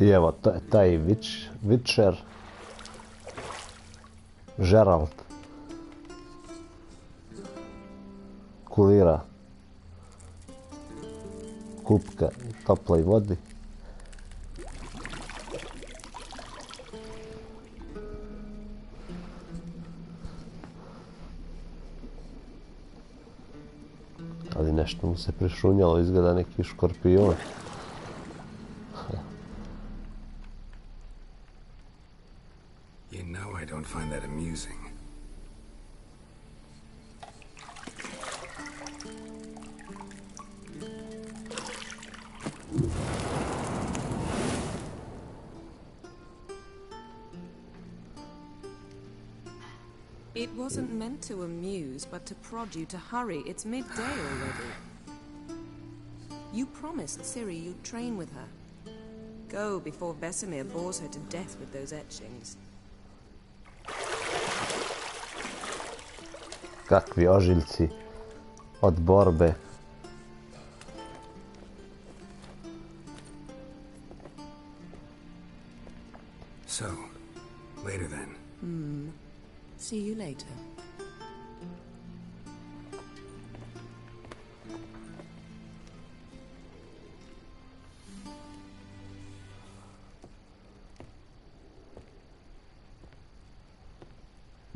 I evo, taj Witcher, Geralt, kulira kupka toploj vodi. Ali nešto mu se prišunjalo, izgleda neki škorpion. You know I don't find that amusing. It wasn't meant to amuse, but to prod you to hurry. It's midday already. You promised Ciri you'd train with her. Go before Vesemir bores her to death with those etchings. Kakvi ožiljci od borbe. So, later then. See you later.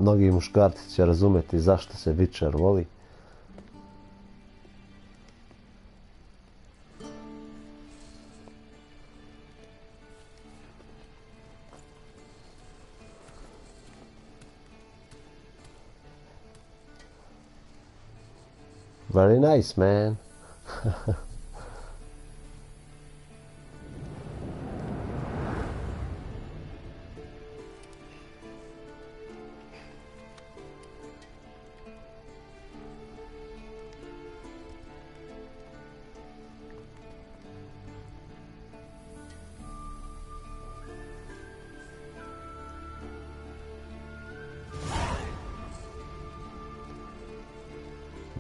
Mnogi muškarci će razumjeti zašto se Witcher voli. Very nice, man.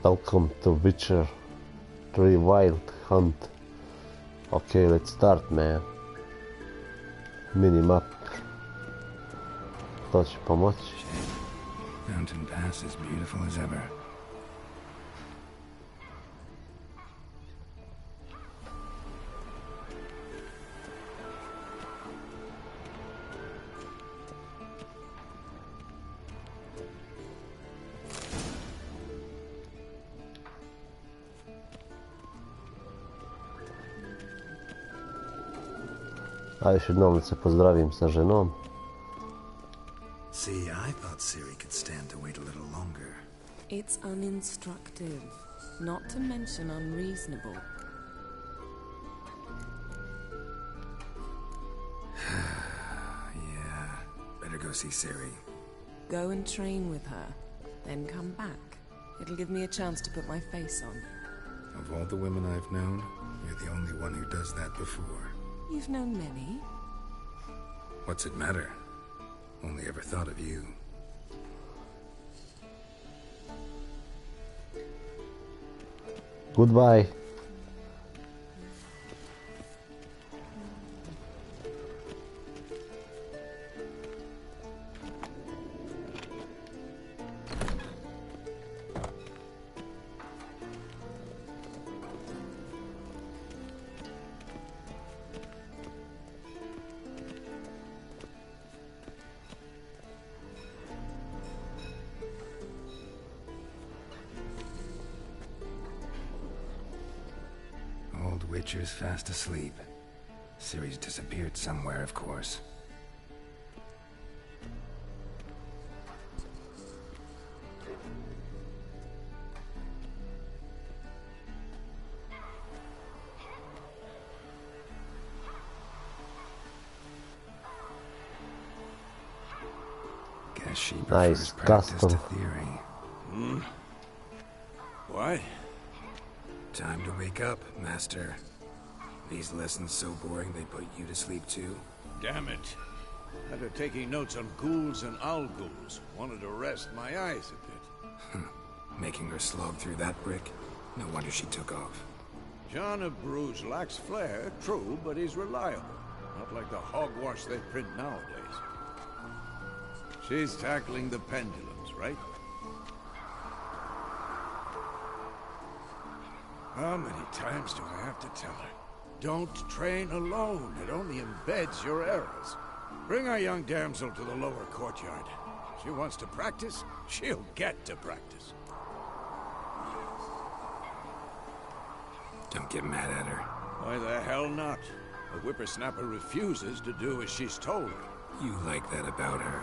Welcome to Witcher 3 Wild Hunt. Okay, let's start, man. Minimap. To će pomoći. Mountain Pass as beautiful as ever. A još jednom se pozdravim sa ženom. See, I thought Ciri could stand to wait a little longer. It's uninstructive, not to mention unreasonable. Yeah, better go see Ciri. Go and train with her, then come back. It'll give me a chance to put my face on. Of all the women I've known, you're the only one who does that before. You've known many. What's it matter? Only ever thought of you. Goodbye. Witcher's fast asleep. Ciri's disappeared somewhere, of course. Guess she prefers practice to theory. What? Time to wake up, Master. These lessons so boring they put you to sleep too? Damn it. After taking notes on ghouls and owl-ghouls, wanted to rest my eyes a bit. Making her slog through that brick? No wonder she took off. John of Bruges lacks flair, true, but he's reliable. Not like the hogwash they print nowadays. She's tackling the pendulums, right? How many times do I have to tell her? Don't train alone. It only embeds your errors. Bring our young damsel to the lower courtyard. She wants to practice, she'll get to practice. Don't get mad at her. Why the hell not? The whippersnapper refuses to do as she's told. You like that about her.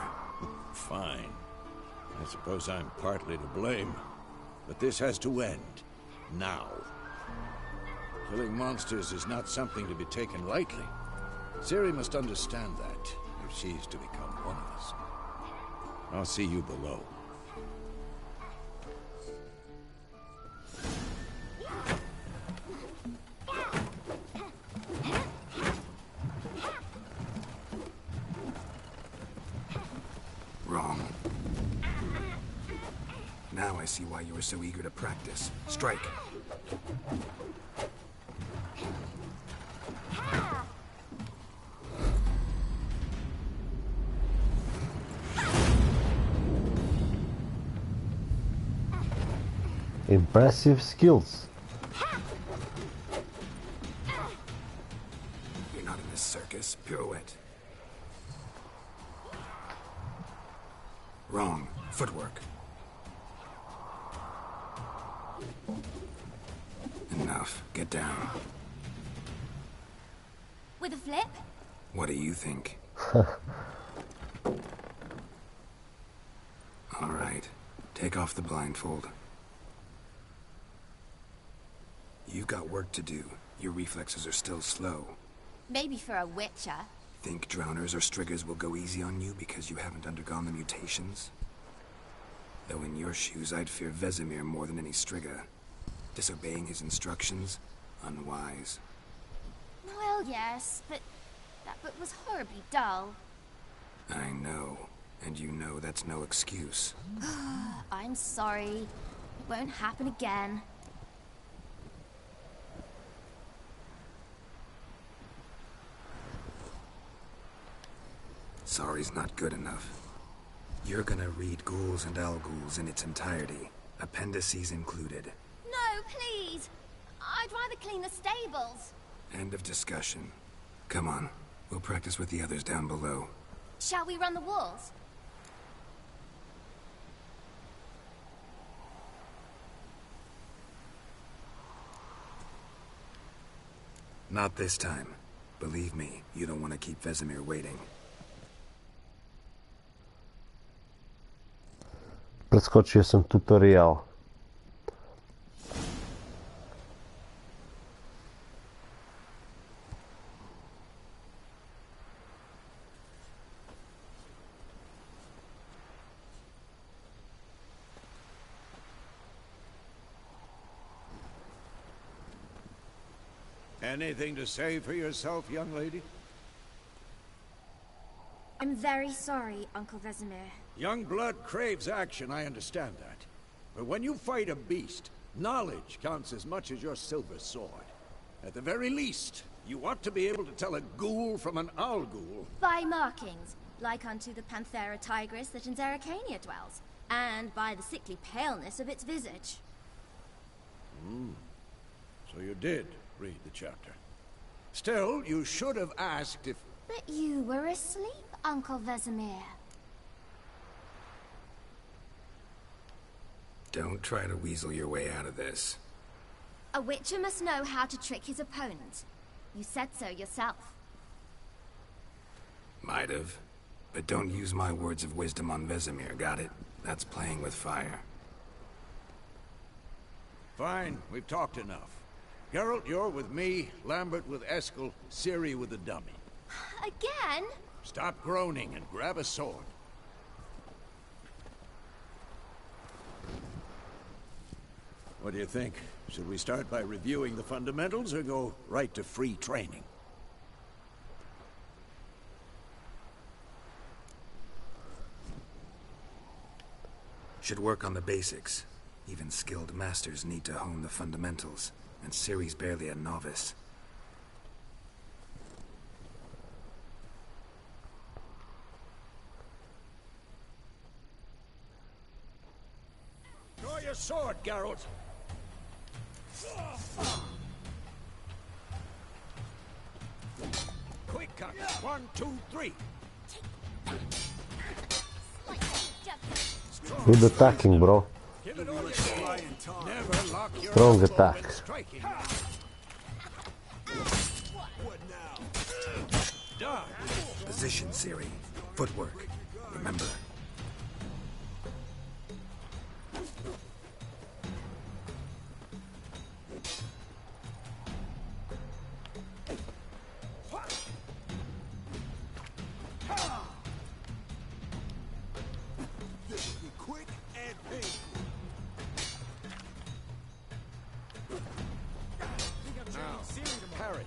Fine. I suppose I'm partly to blame. But this has to end. Now. Killing monsters is not something to be taken lightly. Ciri must understand that, if she's to become one of us. I'll see you below. Wrong. Now I see why you were so eager to practice. Strike. Impressive skills. You're not in this circus. Pirouette. Wrong. Footwork. Enough. Get down. With a flip? What do you think? All right. Take off the blindfold. You've got work to do. Your reflexes are still slow. Maybe for a witcher. Think drowners or striggers will go easy on you because you haven't undergone the mutations? Though in your shoes, I'd fear Vesemir more than any strigger. Disobeying his instructions? Unwise. Well, yes, but that book was horribly dull. I know. And you know that's no excuse. I'm sorry. It won't happen again. Sorry's not good enough. You're gonna read Ghouls and Al-Ghouls in its entirety, appendices included. No, please! I'd rather clean the stables. End of discussion. Come on, we'll practice with the others down below. Shall we run the walls? Not this time. Believe me, you don't want to keep Vesemir waiting. Preskočio sam tutorial. Anything to say for yourself, young lady? I'm very sorry, Uncle Vesemir. Young blood craves action, I understand that. But when you fight a beast, knowledge counts as much as your silver sword. At the very least, you ought to be able to tell a ghoul from an Al-Ghul. By markings, like unto the Panthera tigris that in Zerrikania dwells, and by the sickly paleness of its visage. So you did read the chapter. Still, you should have asked if... But you were asleep, Uncle Vesemir. Don't try to weasel your way out of this. A witcher must know how to trick his opponent. You said so yourself. Might have. But don't use my words of wisdom on Vesemir, got it? That's playing with fire. Fine, we've talked enough. Geralt, you're with me, Lambert with Eskel, Ciri with the dummy. Again? Stop groaning and grab a sword. What do you think? Should we start by reviewing the fundamentals or go right to free training? Should work on the basics. Even skilled masters need to hone the fundamentals, and Ciri's barely a novice. your sword, Geralt. Quick cut. 1, 2, 3. Good attacking, bro. Give it all you got. Never lock your Strong elbow attack. when striking. Done. Position, Ciri. Footwork. Remember. Parry.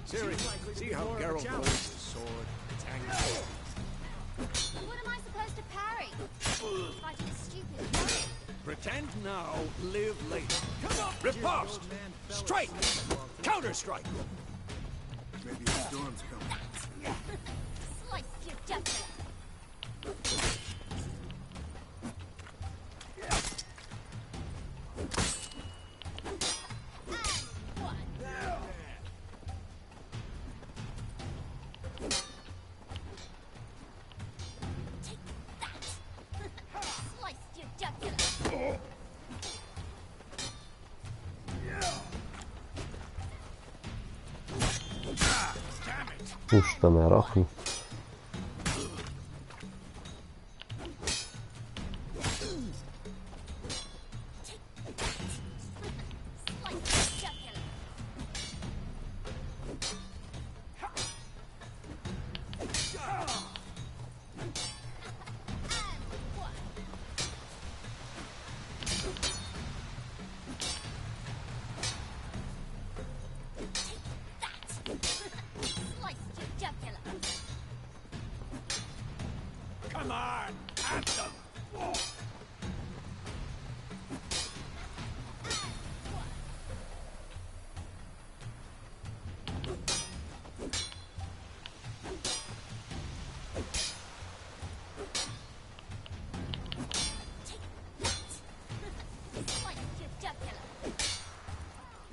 Ciri, see how Geralt holds his sword. What am I supposed to parry? Fighting a stupid warrior. Pretend now, live later. Come on! Riposte! Strike! Counter-strike! Maybe a storm's coming. Slice your jugular. Puszta már, aki. Come on! At them!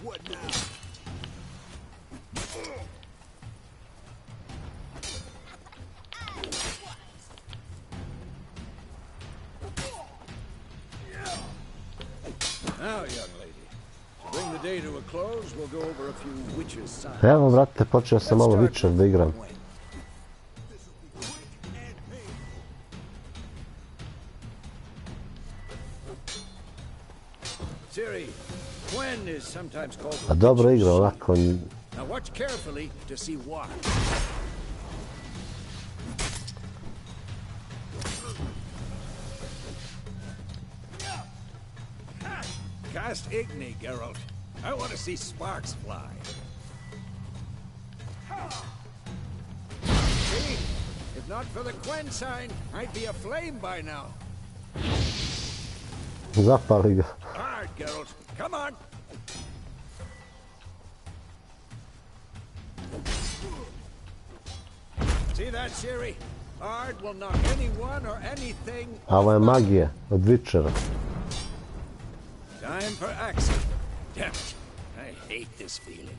What now? Now, young lady, to bring the day to a close, we'll go over a few witches' signs. Evo, brate, počeo sam malo Witcher da igram. Ciri, Gwen is sometimes called A the dobro witch's igra, son. onako. Now watch carefully to see why. Cast Igni, Geralt. I want to see sparks fly. See? If not for the Gwen sign, I'd be aflame by now. Zapali ga. Hard, Geralt. Come on. See that, Ciri? Ard will knock anyone or anything. A ovo je magija od Witchera. Time for action. Damn it. I hate this feeling.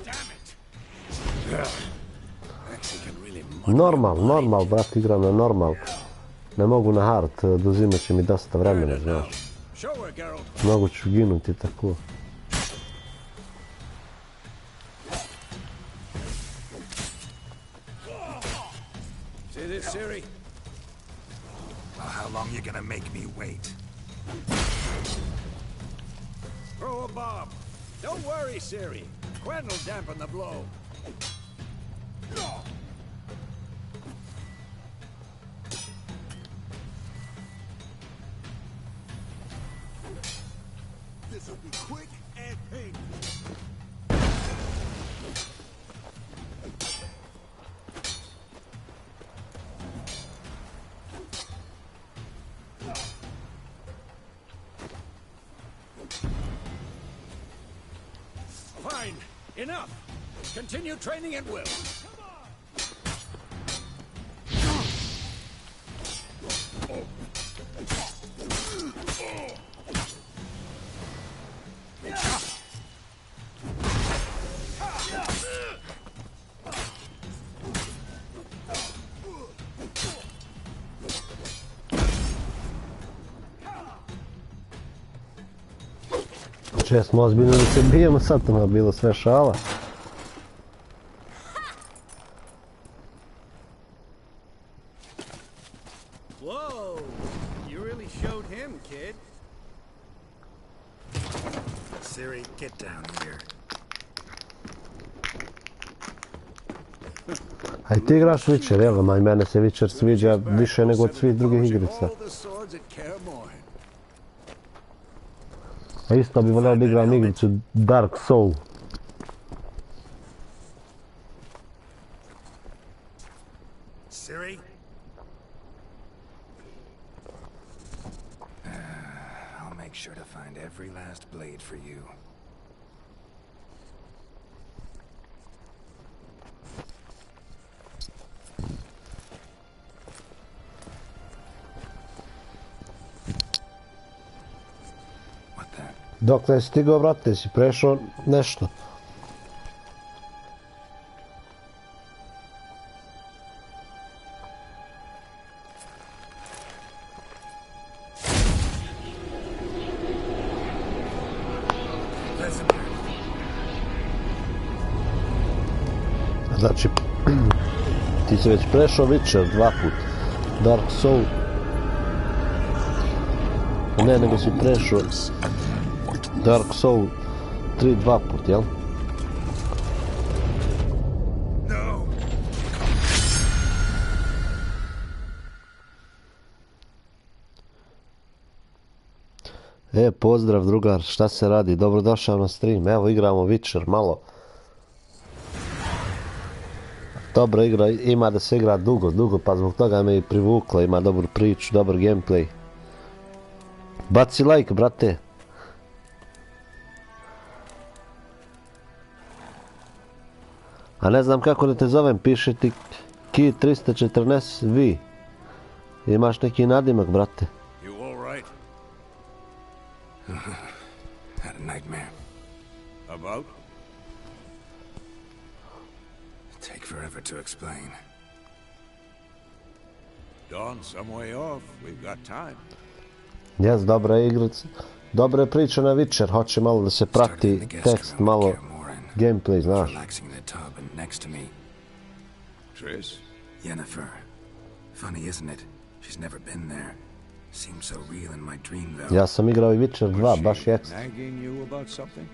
Damn it. Axie can really Normal, brat, igram na normal. Ne mogu na hard, oduzimat će mi dosta vremena, znaš. Show her, Geralt. Mnogo ću ginuti tako. See this, Ciri? How long you gonna make me wait? Throw a bomb. Don't worry, Ciri. Gwen will dampen the blow. This'll be quick and painful. Fine. Enough. Continue training at will. Če smo ozbiljno da se bijemo, sad to nam bilo sve šala. Whoa! You really showed him, kid. Ciri, get down here. A i ti igraš Witcher, jel? Ma i mene se Witcher sviđa više nego od svih drugih igrica. A isto bi volio da igram igricu Dark Soul. Ciri? I'll make sure to find every last blade for you. What that? Dokle si stigao, brate, si prešao nešto? Vesemir. Znači, ti si već prešao Witcher 2 put. Dark Soul. Ne, nego si prešao Dark Soul 3 2 put, jel? No. Pozdrav drugar, šta se radi? Dobrodošao na stream. Evo igramo Witcher malo. Dobra igra, ima da se igra dugo, pa zbog toga me i privukla, ima dobru priču, dobar gameplay. Baci like, brate. A ne znam kako da te zovem, piše ti Ki 314V. Imaš neki nadimak, brate. You all right? Had a nightmare. About? Take forever to explain. Dawn some way off. We've got time. Jes, dobra igrica. Dobra je priča na Witcher, hoće malo da se prati tekst, malo gameplay, znaš. Relaxing in the tub and next to me, Triss? Yennefer. Funny, isn't it? She's never been there. Seemed so real in my dream, though. Ja sam igrao i Witcher 2, baš je ekstra. Nagging you about something?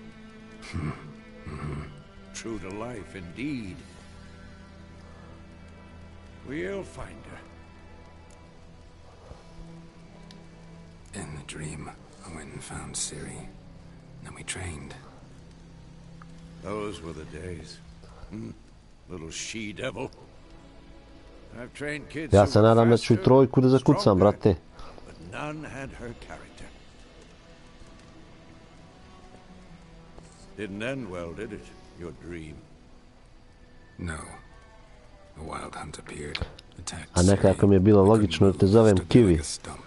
True to life, indeed. We'll find her. In the dream, I went and found Ciri. Then we trained. Those were the days. Little she-devil. I've trained kids Ja who se were nadam da ću faster, trojku da zakucam, stronger, brate. but none had her character. Didn't end well, did it? Your dream. No. A wild hunt appeared. Attacked A nekako Ciri. mi je bilo I couldn't logično da te move, zovem stood there Kiwi. like a stump.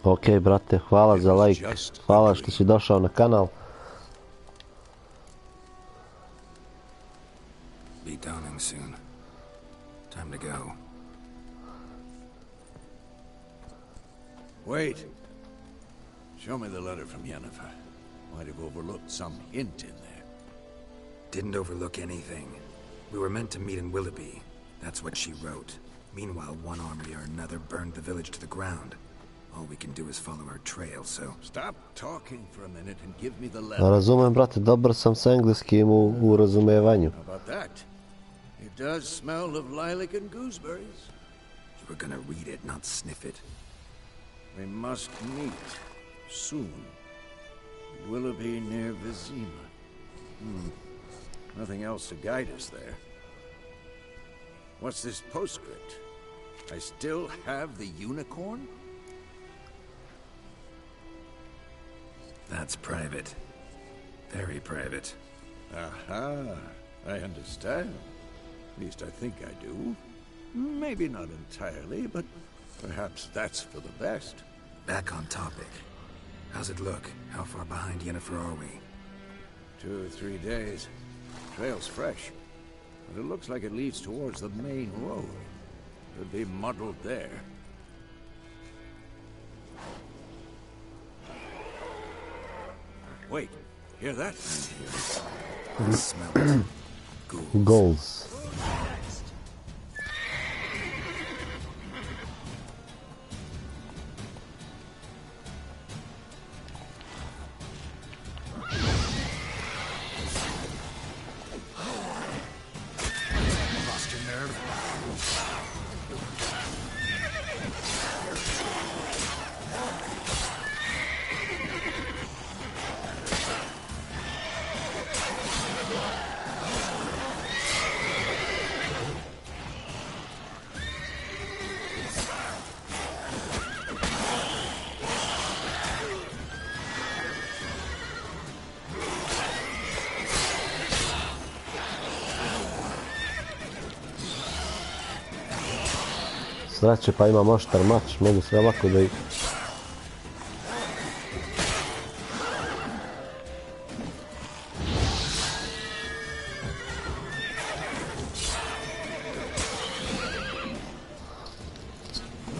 Ok, brate, hvala za like. Hvala što si došao na kanal. Be dawning soon. Time to go. Wait. Show me the letter from Yennefer. Might have overlooked some hint in there. Didn't overlook anything. We were meant to meet in Willoughby. That's what she wrote. Meanwhile, one army or another burned the village to the ground. All we can do is follow our trail, so... Stop talking for a minute and give me the letter. Razumem, brate, dobar sam s engleskim u razumevanju. How about that? It does smell of lilac and gooseberries. You were gonna read it, not sniff it. We must meet soon. Willoughby near Vizima. Nothing else to guide us there. What's this postscript? I still have the unicorn? That's private. Very private. Aha, I understand. At least I think I do. Maybe not entirely, but perhaps that's for the best. Back on topic. How's it look? How far behind Yennefer are we? 2 or 3 days. Trail's fresh, but it looks like it leads towards the main road. Could be muddled there. Wait, hear that? Smell it. Ghouls. Goals. Lost your nerve? Sreće pa imam oštar mač, mogu se ovako da ih...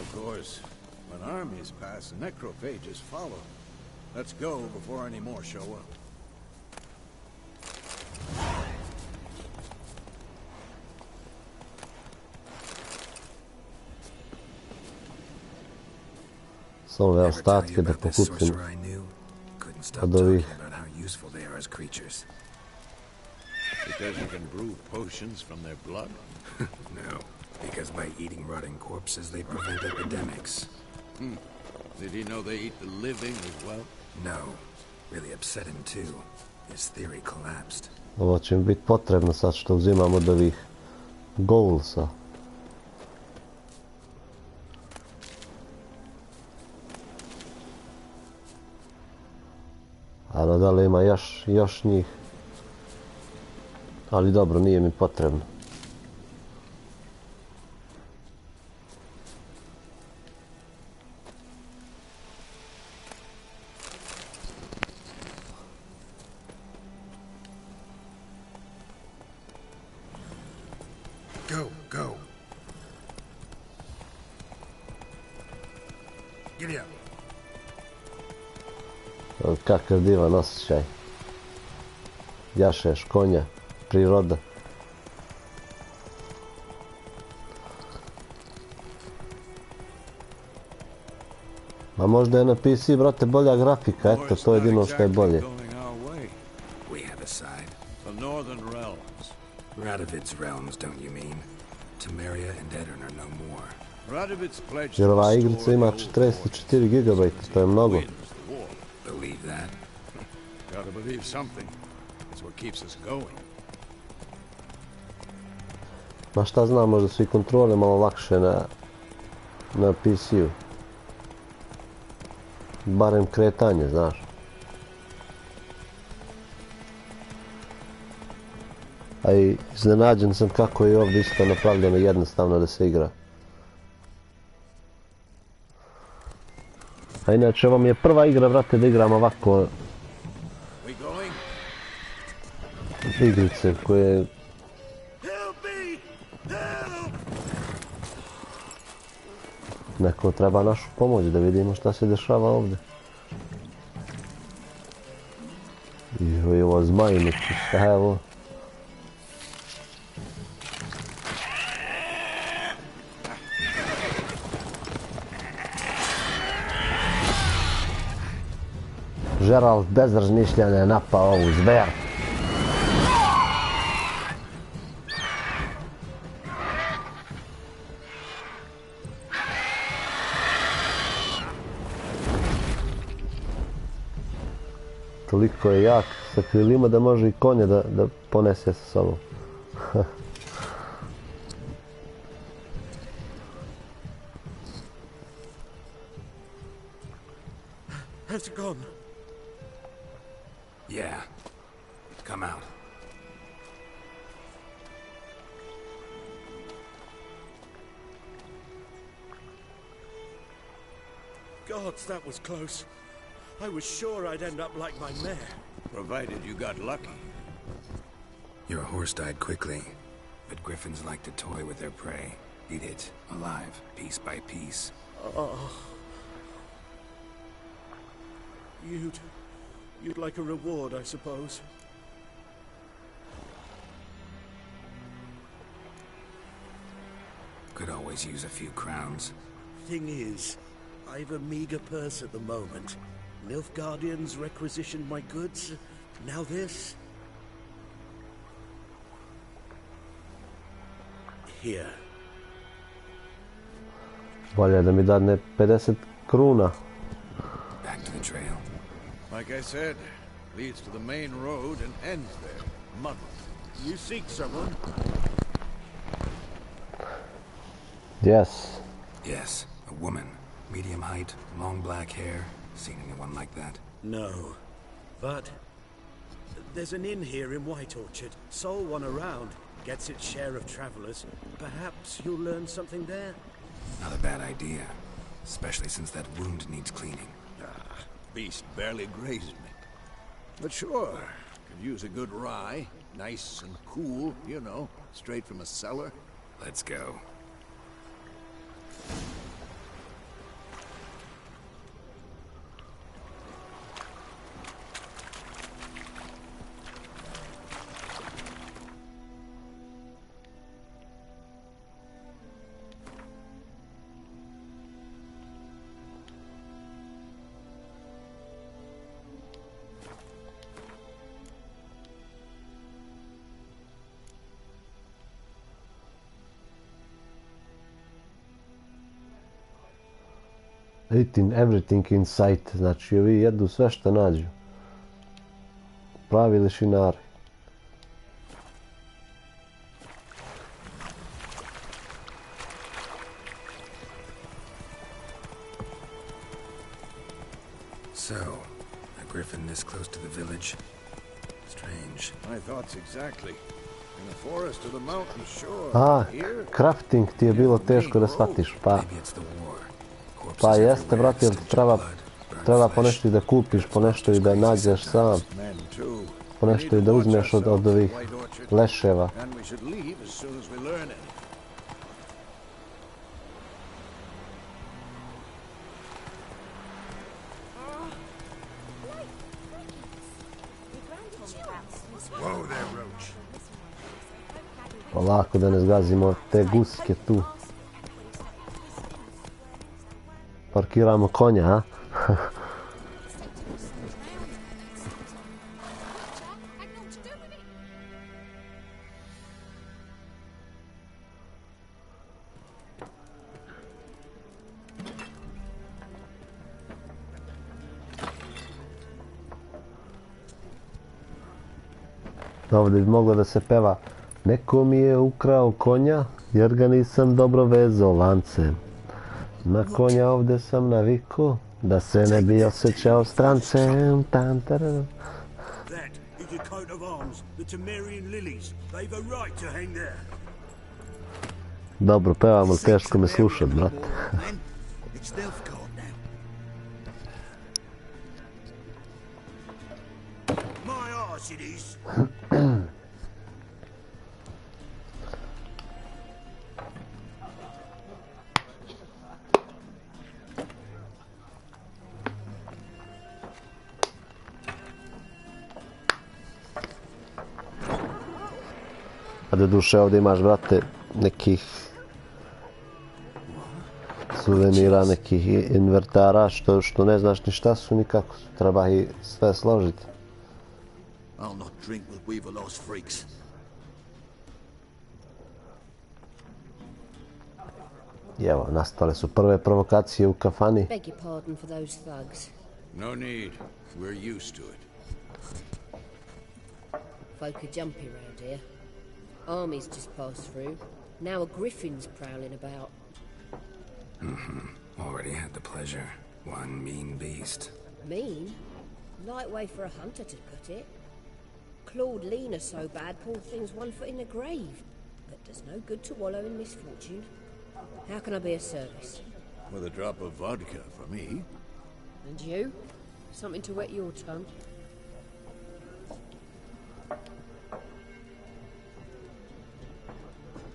Of course. When armies pass, necrophages follow. Let's go before any more show up. Samo ove Ever tell you ostatke da about this pokupim sorcerer I knew? Couldn't stop od talking ovih. about how useful they are as creatures. Because you can brew potions from their blood? No, because by eating rotting corpses, they prevent epidemics. Did he know they eat the living as well? No, really upset him too. His theory collapsed. Ovo će mi biti potrebno sad što uzimam od ovih goalsa. Ali da li ima još njih? Ali dobro, nije mi potrebno. Go, go. Giddy up. Kakav divan osjećaj. Jašeš konja, priroda. Ma možda je na PC, brate, bolja grafika, eto, to je jedino što je bolje. We have a side. The northern realms. Radovid's realms, don't you mean? Temeria and Edirn are no more. Radovid's pledged Jer to ova restore igrica ima the old 44 GB, to je mnogo. wins the war. Believe that? Gotta believe something. It's what keeps us going. Ma šta znam, možda su i kontrole malo lakše na PC-u. Barem kretanje, znaš. A i iznenađen sam kako je ovdje isto napravljeno jednostavno da se igra. A inače, ovo mi je prva igra, brate, da igram ovako We going? igrice koje... Help me! Help! Neko treba našu pomoć da vidimo šta se dešava ovdje. I ovo zmajnici, šta je ovo? Geralt bez razmišljanja je napao ovu zver. Toliko je jak sa krilima da može i konje da ponese sa sobom. Has it gone? Yeah. Come out. Gods, that was close. I was sure I'd end up like my mare. Provided you got lucky. Your horse died quickly, but griffins like to toy with their prey. Eat it, alive, piece by piece. You'd You'd like a reward, I suppose. Could always use a few crowns. Thing is, I've a meager purse at the moment. Nilfgaardians requisitioned my goods. Now this. Here. Bolje da mi dadne 50 kruna. Back to the trail. Like I said, leads to the main road and ends there. Muddle. You seek someone? Yes. Yes, a woman. Medium height, long black hair. Seen anyone like that? No. But there's an inn here in White Orchard. Sole one around. Gets its share of travelers. Perhaps you'll learn something there? Not a bad idea. Especially since that wound needs cleaning. Beast barely grazed me. But sure, could use a good rye. Nice and cool, you know, straight from a cellar. Let's go. Eating everything in sight, znači ovi jedu sve što nađu. Pravi lešinari. So, a griffin this close to the village? Strange. My thoughts exactly. In the forest or the mountain shore. A, Here, crafting ti je bilo teško da shvatiš, pa... Maybe it's the war. Corpses Pa jeste, everywhere, brate, jer distinct treba blood, burned po flesh. nešto i da kupiš, po nešto i da nađeš sam, men too. po nešto i da uzmeš od ovih White Orchard. leševa. And we should leave as soon as we learn it. Whoa there, Roach. Polako da ne zgazimo te guske tu. Parkiramo konja, a? Ovdje bi moglo da se peva: neko mi je ukrao konja jer ga nisam dobro vezao lancem. Na konja ovdje sam navikao da se ne bi osjećao strancem. Tan, taran. That is a coat of arms, the Temerian lilies. They've a right to hang there. Dobro pevam, ali teško me slušat, brat. It's Nilfgaard now. My arse it is. A do duše ovdje imaš, brate, nekih suvenira, nekih invertara, što ne znaš ni šta su, ni kako su. Treba ih sve složiti. I'll not drink with Weaverlo's freaks. I evo, nastale su prve provokacije u kafani. Beg your pardon for those thugs. No need. We're used to it. Folk are jumpy round here. Armies just passed through. Now a griffin's prowling about. Already had the pleasure. One mean beast. Mean? Light way for a hunter to put it. Clawed Lena so bad, poor thing's 1 foot in the grave. But does no good to wallow in misfortune. How can I be of service? With a drop of vodka for me. And you? Something to wet your tongue?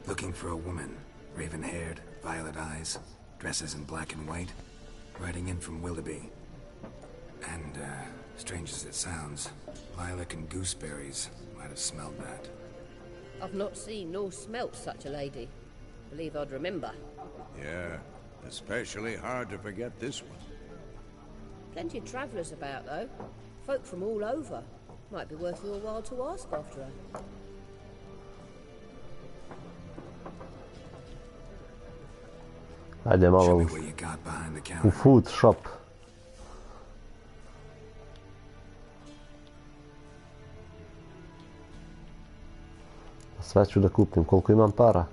Looking for a woman. Raven-haired, violet eyes, dresses in black and white. Riding in from Willoughby. And, strange as it sounds, lilac and gooseberries might have smelled that. I've not seen nor smelt such a lady. Believe I'd remember. Yeah, especially hard to forget this one. Plenty of travellers about, though. Folk from all over. Might be worth your while to ask after her. Ajde Show malo me what you got behind the u counter. food shop. Sve ću da kupim, koliko imam para.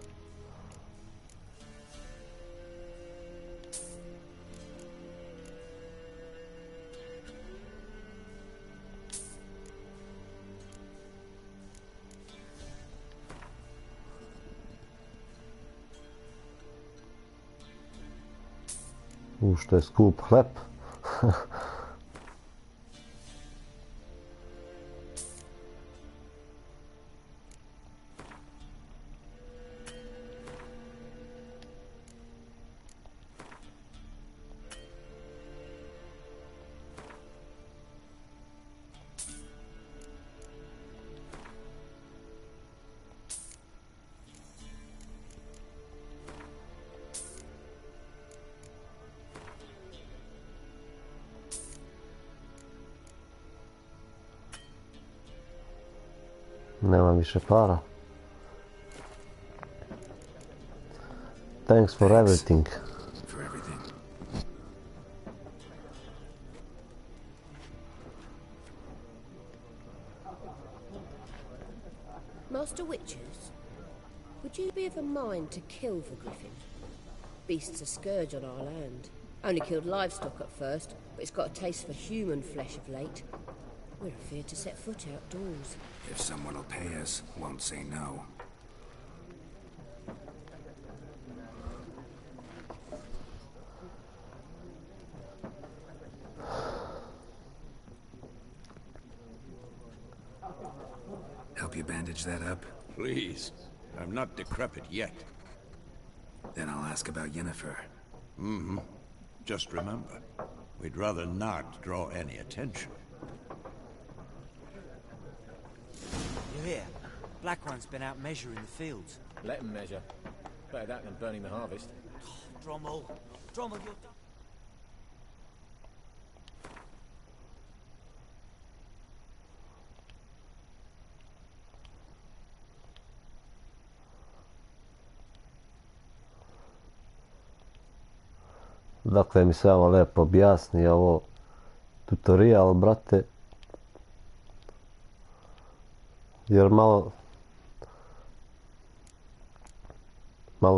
Što je skup hleb. Nemam više para. Thanks for everything. For everything. Master Witchers, would you be of a mind to kill the griffin? Beast's a scourge on our land. Only killed livestock at first, but it's got a taste for human flesh of late. We're afeard to set foot outdoors. If someone will pay us, won't say no. Help you bandage that up? Please, I'm not decrepit yet. Then I'll ask about Yennefer. Just remember, we'd rather not draw any attention. You hear? Black One's been out measuring the fields. Let him measure. Better that than burning the harvest. Drommel, you're done. Dakle, mi se ovo lepo objasni, ovo tutorial, brate. Jer malo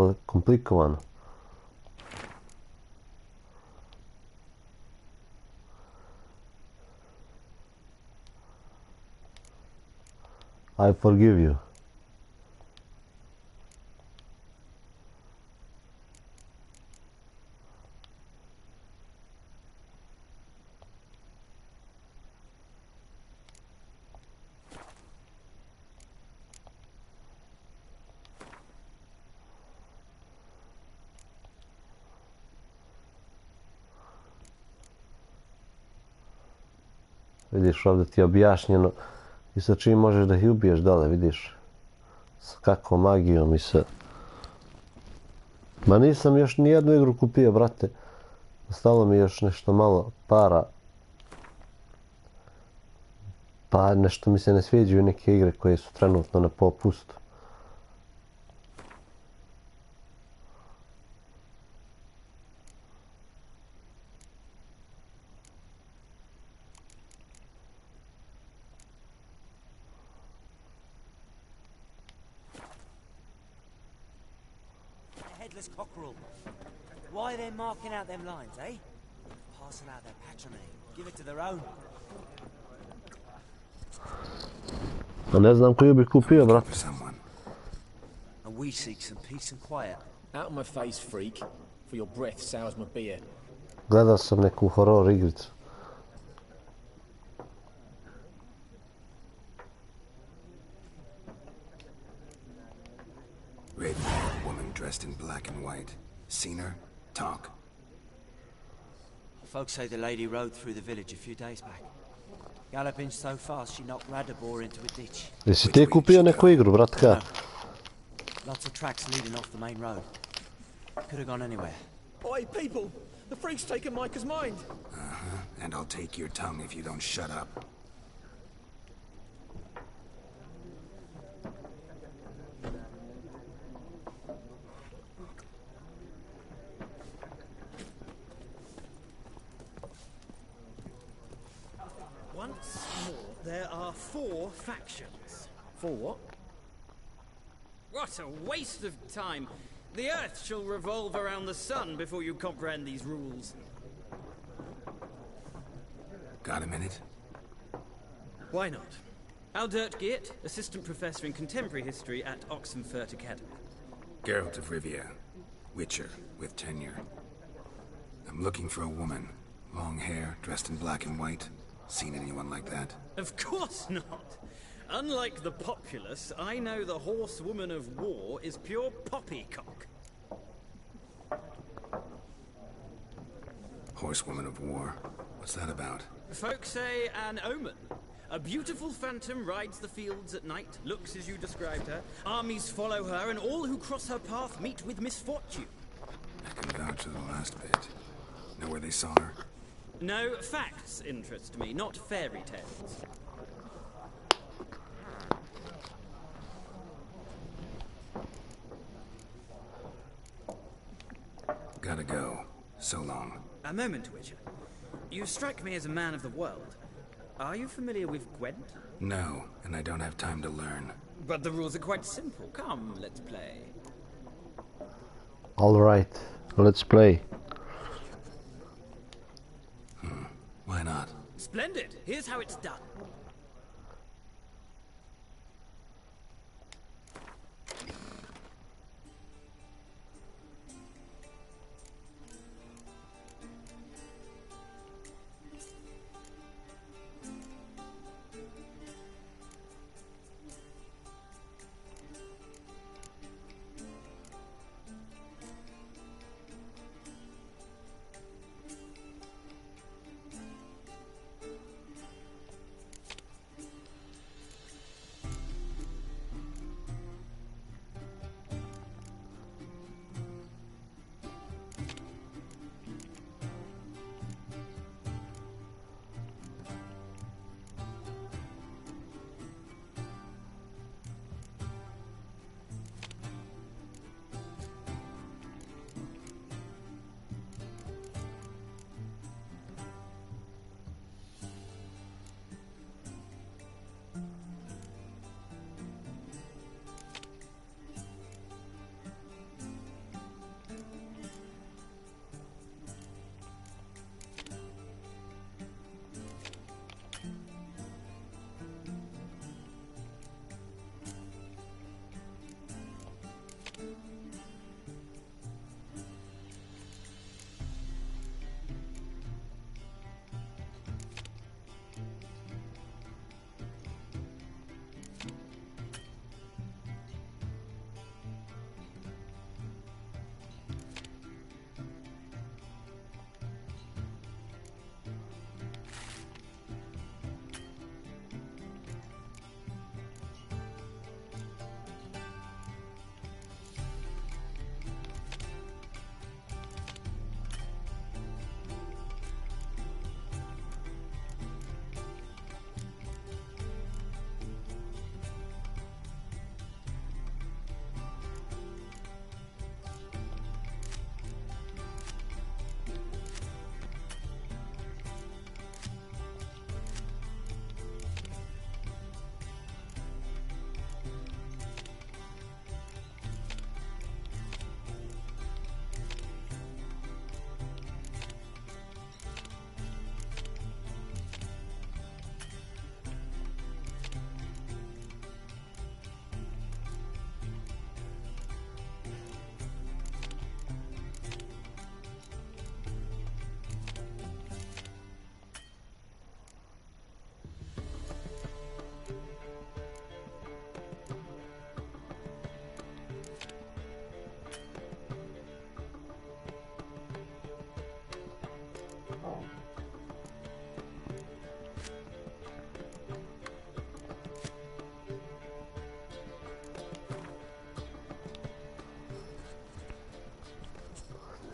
je komplikovano. I forgive you. Vidiš, ovdje ti je objašnjeno i sa čim možeš da ih ubiješ dole, vidiš. S kakvom magijom i sa... Ma nisam još ni jednu igru kupio, brate. Ostalo mi još nešto malo para. Pa nešto mi se ne sviđaju neke igre koje su trenutno na popustu. Headless cockerel. Why are they marking out them lines, eh? Parcel out their patronage. Give it to their own. A ne znam koju bi kupio, brate. For someone. And we seek some peace and quiet. Out of my face, freak. For your breath sours my beer. Gledao sam neku horror igricu. Raven-haired woman dressed in black and white. Seen her? Talk. Folks say the lady rode through the village a few days back. Galloping so fast she knocked Radabor into a ditch. Jesi ti kupio neku igru, bratka? Lots of tracks leading off the main road. Could have gone anywhere. Oi, people! The freak's taken Micah's mind! And I'll take your tongue if you don't shut up. Once more, there are 4 factions. 4 what? What a waste of time! The Earth shall revolve around the sun before you comprehend these rules. Got a minute? Why not? Aldert Geert, Assistant Professor in Contemporary History at Oxenfurt Academy. Geralt of Rivia. Witcher, with tenure. I'm looking for a woman. Long hair, dressed in black and white. Seen anyone like that? Of course not! Unlike the populace, I know the horsewoman of war is pure poppycock. Horsewoman of war? What's that about? Folks say an omen. A beautiful phantom rides the fields at night, looks as you described her. Armies follow her, and all who cross her path meet with misfortune. I can vouch for the last bit. Know where they saw her? No, facts interest me, not fairy tales. Gotta go. So long. A moment, Witcher. You strike me as a man of the world. Are you familiar with Gwent? No, and I don't have time to learn. But the rules are quite simple. Come, let's play. Alright, let's play. Why not? Splendid! Here's how it's done.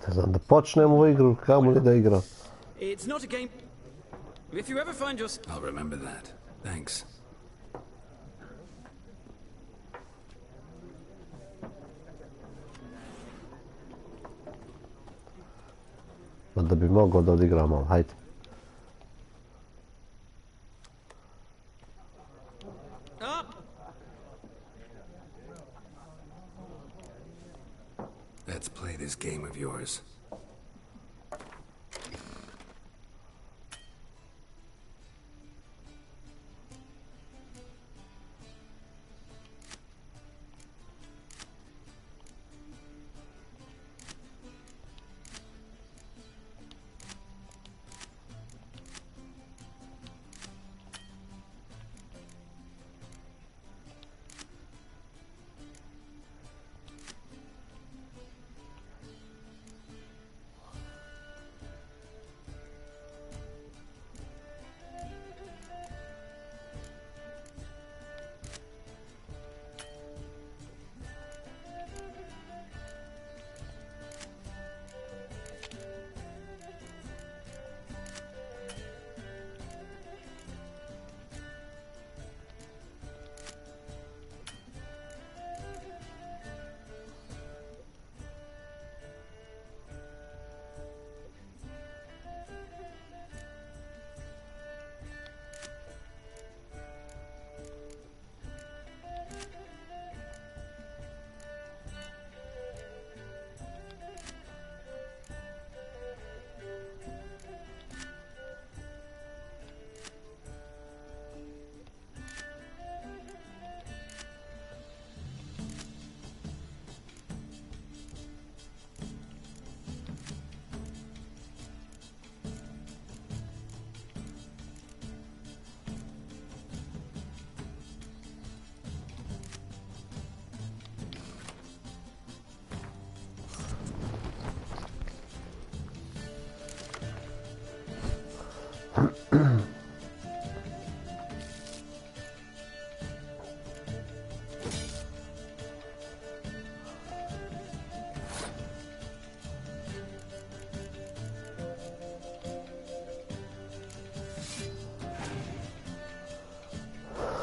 Ne znam, da počnem ovu igru, kako li da igram? It's not a game. If you ever find your... I'll remember that. Thanks. Da bi mogao da odigram ovo, hajde. Let's play this game of yours.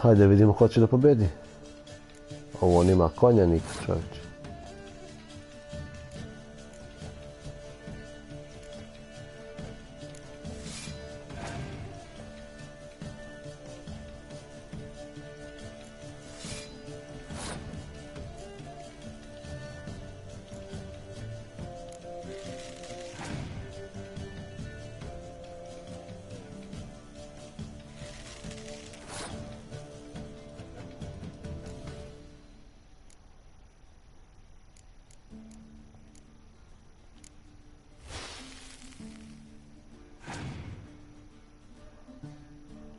Hajde vidimo ko će da pobedi. Ovo nima konja nikad, čovječe.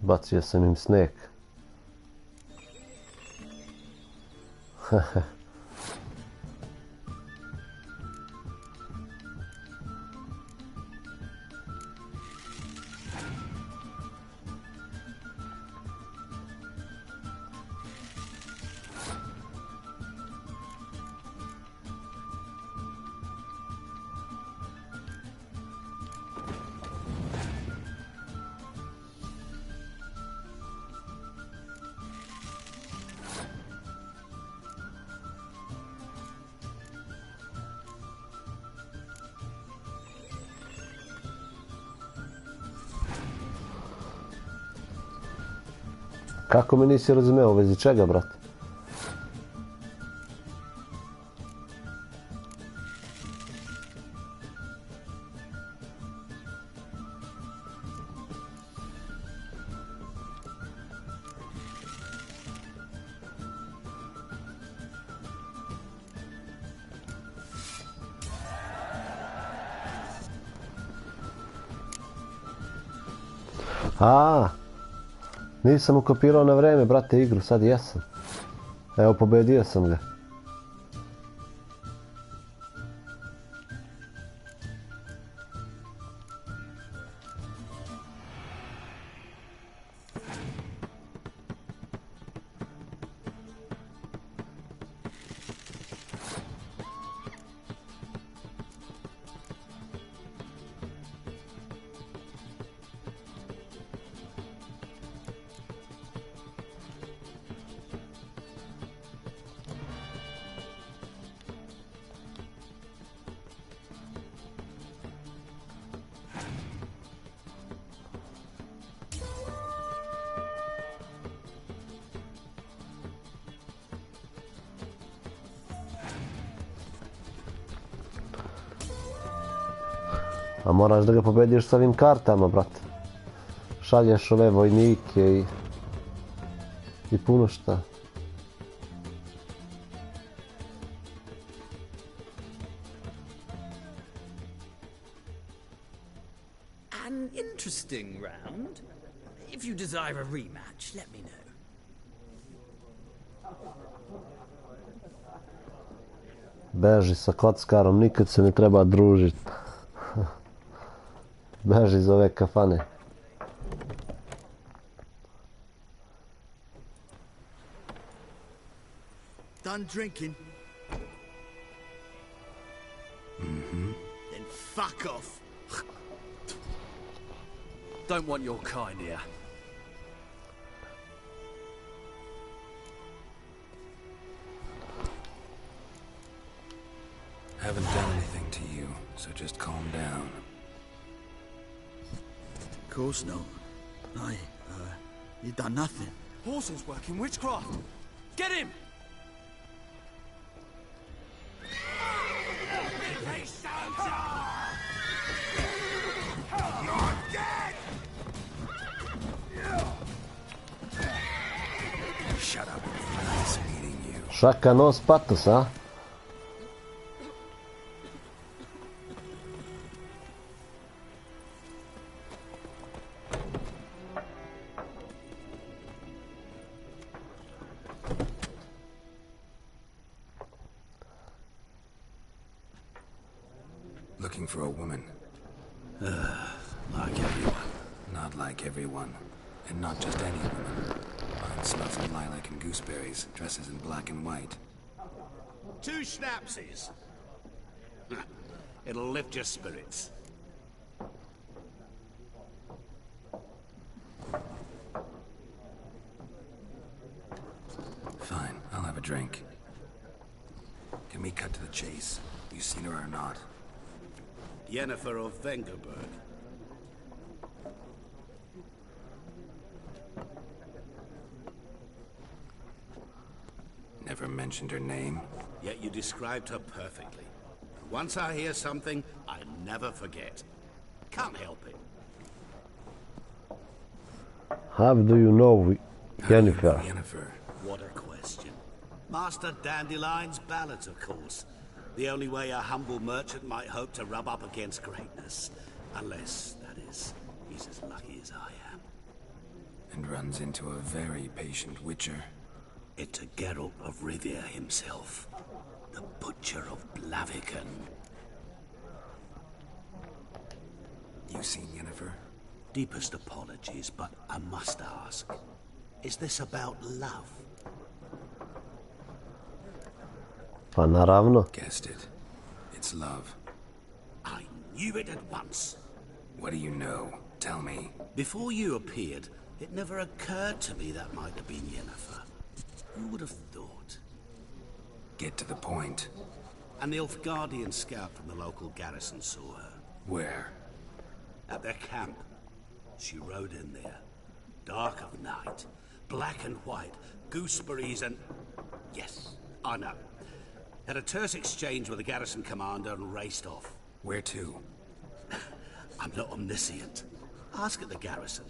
Bacio sam im sneg. Kako mi nisi razumeo, u vezi čega, brate? Nisam ukopirao na vreme, brate, igru, sad jesam. Evo, pobedio sam ga. A moraš da ga pobediš s ovim kartama, brate. Šalješ ove vojnike i puno šta. An interesting round. If you desire a rematch, let me know. Beži sa kockarom, nikad se ne treba družiti. Beži iz ove kafane. Done drinking? Mm-hmm. Then fuck off. Don't want your kind here. Haven't done anything to you, so just calm down. Of course not. You done nothing. Horses working witchcraft. Get him! Shut up. Nice meeting you. Šaka nos patos, a? Looking for a woman. Like everyone. Not like everyone. And not just any woman. Mine smells of lilac and gooseberries, dresses in black and white. 2 schnapsies. It'll lift your spirits. Fine, I'll have a drink. Can we cut to the chase? You seen her or not? Yennefer of Vengerberg. Never mentioned her name. Yet you described her perfectly. Once I hear something, I never forget. Can't help it. How do you know Yennefer? Yennefer. What a question. Master Dandelion's ballads, of course. The only way a humble merchant might hope to rub up against greatness. Unless, that is, he's as lucky as I am. And runs into a very patient witcher. It's a Geralt of Rivia himself. The Butcher of Blaviken. You seen Yennefer? Deepest apologies, but I must ask. Is this about love? Pa naravno. Guessed it. It's love. I knew it at once. What do you know? Tell me. Before you appeared, it never occurred to me that might have been Yennefer. Who would have thought? Get to the point. An Nilfgaardian scout from the local garrison saw her. Where? At their camp. She rode in there. Dark of night. Black and white. Gooseberries and... Yes, I know. Had a terse exchange with the garrison commander and raced off. Where to? I'm not omniscient. Ask at the garrison.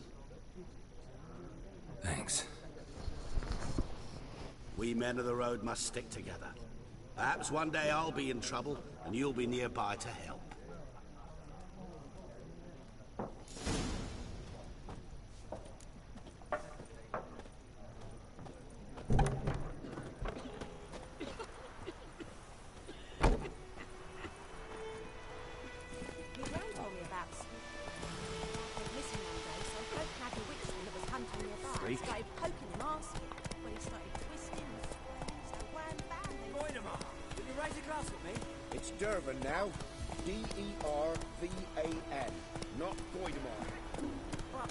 Thanks. We men of the road must stick together. Perhaps one day I'll be in trouble, and you'll be nearby to help. It's Dervan now. D-E-R-V-A-N. Not Goidemar. What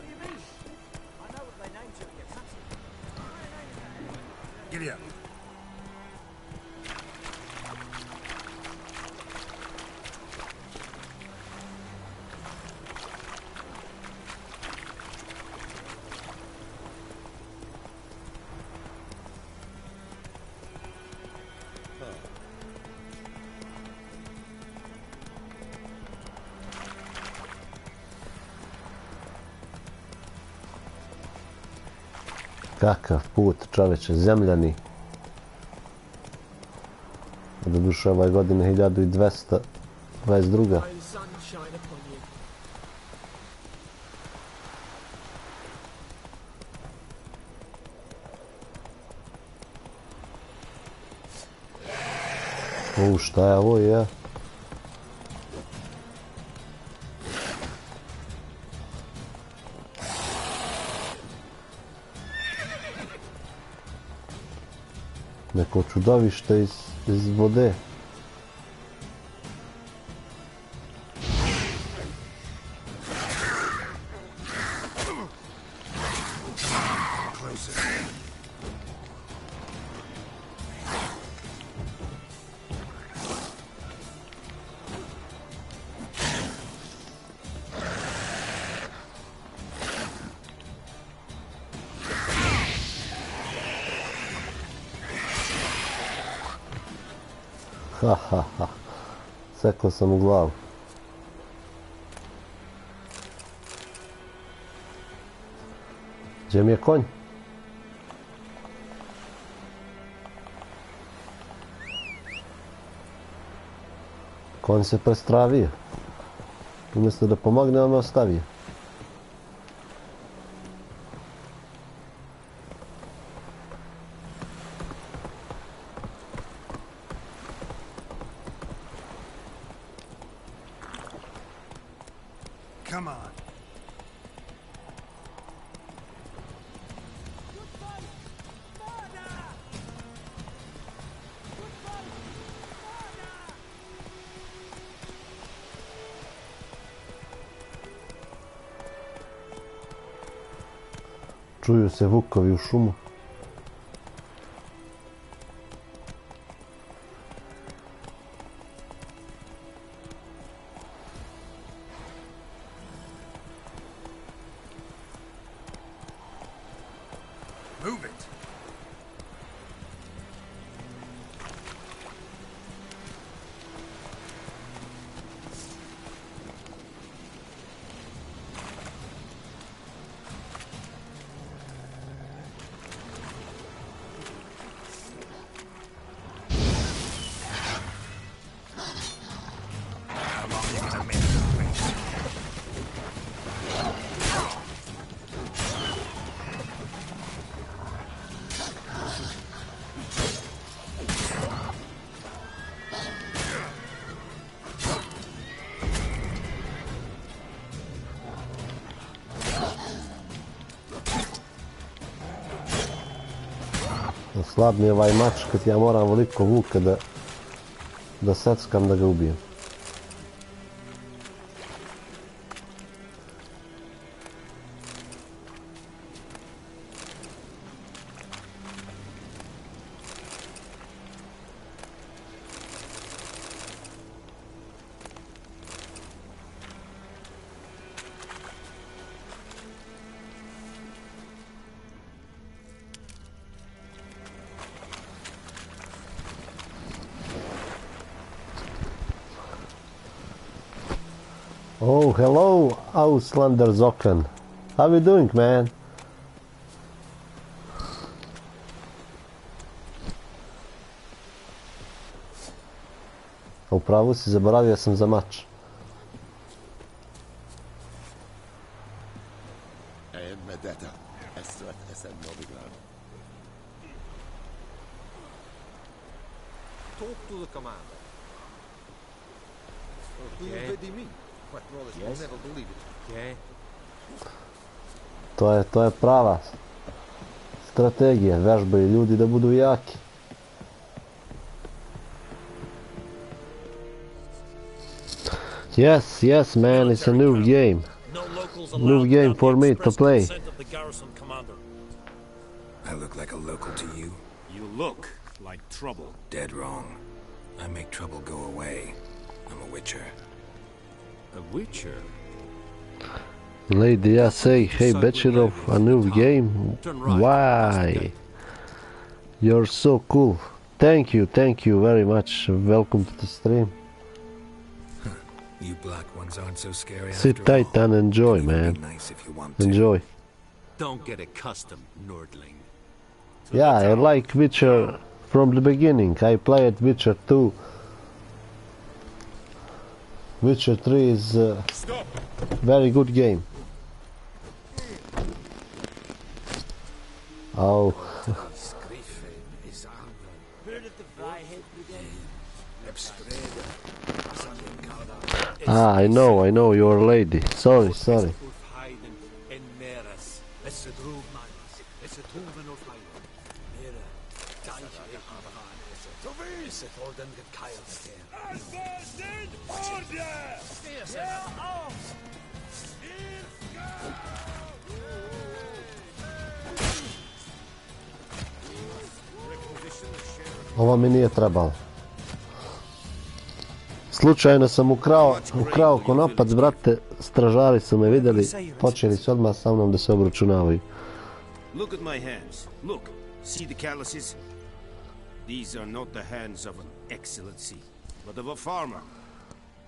do you mean? I know what they named you at your country. Giddy up. Kakav put, čoveče, zemljani. Doduše ove godine 1222. Šta je ovo, ja? Neko čudovište iz vode. Ha. Sekao sam u glavu. Gdje mi je konj? Konj se prestravio. Umjesto da pomogne, on me ostavio. Come on. Čuju se vukovi u šumu. Move it. Slab mi je ovaj mač kad ja moram veliko vuka da seckam da ga ubijem. Oh, hello, Auslander Zokan. How you doing, man? Upravo si, zaboravio sam za mač. Talk to the commander. Okay. What brothers will never believe it. Okay. To je prava strategija, vežbaju ljudi da budu jaki. Yes, man, it's a new game. New game for me to play. I look like a local to you? You look like trouble. Dead wrong. I make trouble go away. I'm a witcher. A witcher? Lady, I say, hey, bachelor of a new game. Why? You're so cool. Thank you very much. Welcome to the stream. You black ones aren't so scary. Sit tight and enjoy, man. Nice if you want to. Enjoy. Don't get accustomed, Nordling. Yeah, I like Witcher from the beginning. I played Witcher 2. Witcher 3 is a very good game. Oh. I know, you're a lady. Sorry. Ovo mi nije trebalo. Slučajno sam ukrao konopac, brate, stražari su me vidjeli, počeli su odmah sa mnom da se obračunavaju. Look at my hands. Look, see the calluses? These are not the hands of an excellency, but of a farmer.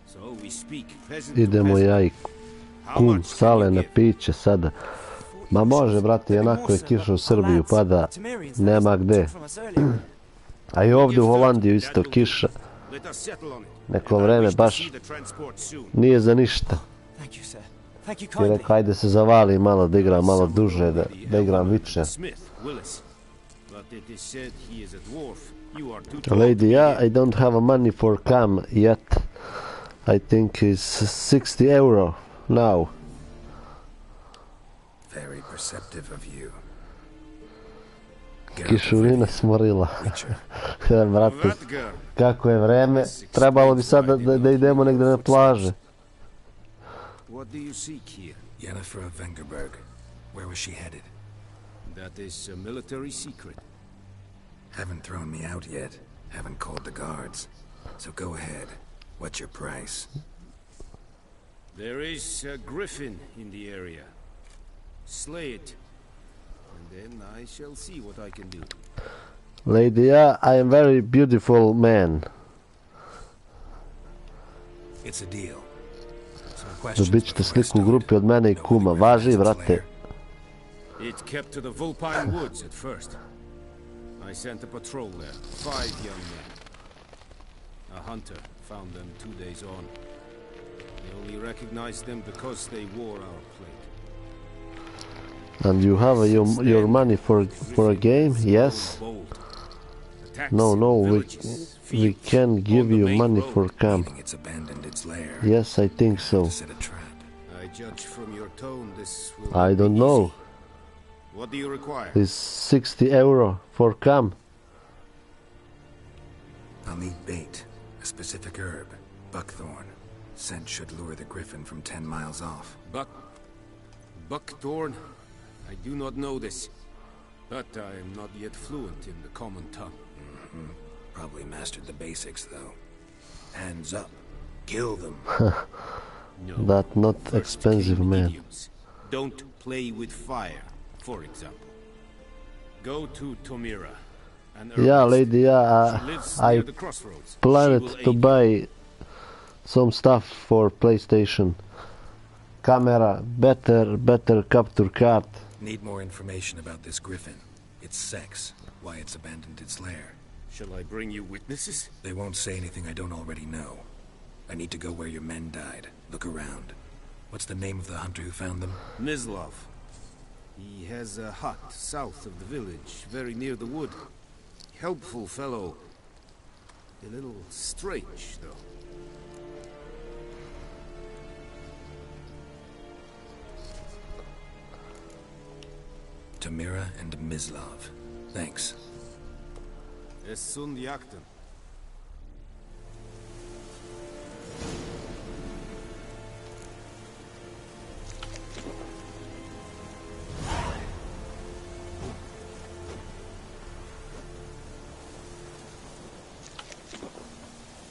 So we speak peasant to Idemo peasant. ja i kum sale na piće sada. Ma može, brate, onako je kiša u Srbiju pada, nema gde. A i ovdje u Holandiju isto kiša. Neko vreme baš nije za ništa. I rekao, ajde se zavali malo, da igram malo duže, da igram Witcher. Lady, yeah, I don't have money for cam yet. I think it's 60 euro now. Very perceptive of you. Kišurina smorila. Brate, kako je vreme, trebalo bi sad da idemo negdje na plaže. What do you seek here? Yennefer of Vengerberg. Where was she headed? That is a military secret. Haven't thrown me out yet. Haven't called the guards. So go ahead. What's your price? There is a griffin in the area. Slay it, and then I shall see what I can do. Lady, yeah, I am very beautiful man. It's a deal. Dobit ćete sliku u grupi od mene i kuma. Važi, brate. It kept to the Vulpine Woods at first. I sent a patrol there, 5 young men. A hunter found them 2 days on. They only recognized them because they wore our plate. And you have your money for a game? Yes? No, we can give you money for camp. Yes, I think so. I judge from your tone this will I don't know. What do you require? It's 60 euro for camp. I'll need bait, a specific herb, buckthorn. Scent should lure the griffin from 10 miles off. Buckthorn? I do not know this, but I am not yet fluent in the common tongue. Probably mastered the basics, though. Hands up. Kill them. That not expensive, man. Don't play with fire, for example. Go to Tomira. Yeah, lady, yeah, I planned to buy some stuff for PlayStation. Camera, better capture card. Need more information about this griffin. Its sex, why it's abandoned its lair. Shall I bring you witnesses? They won't say anything I don't already know. I need to go where your men died. Look around. What's the name of the hunter who found them? Mislav. He has a hut south of the village, very near the wood. Helpful fellow. A little strange, though. Tomira and Mislav. Thanks. Es sunt jakten.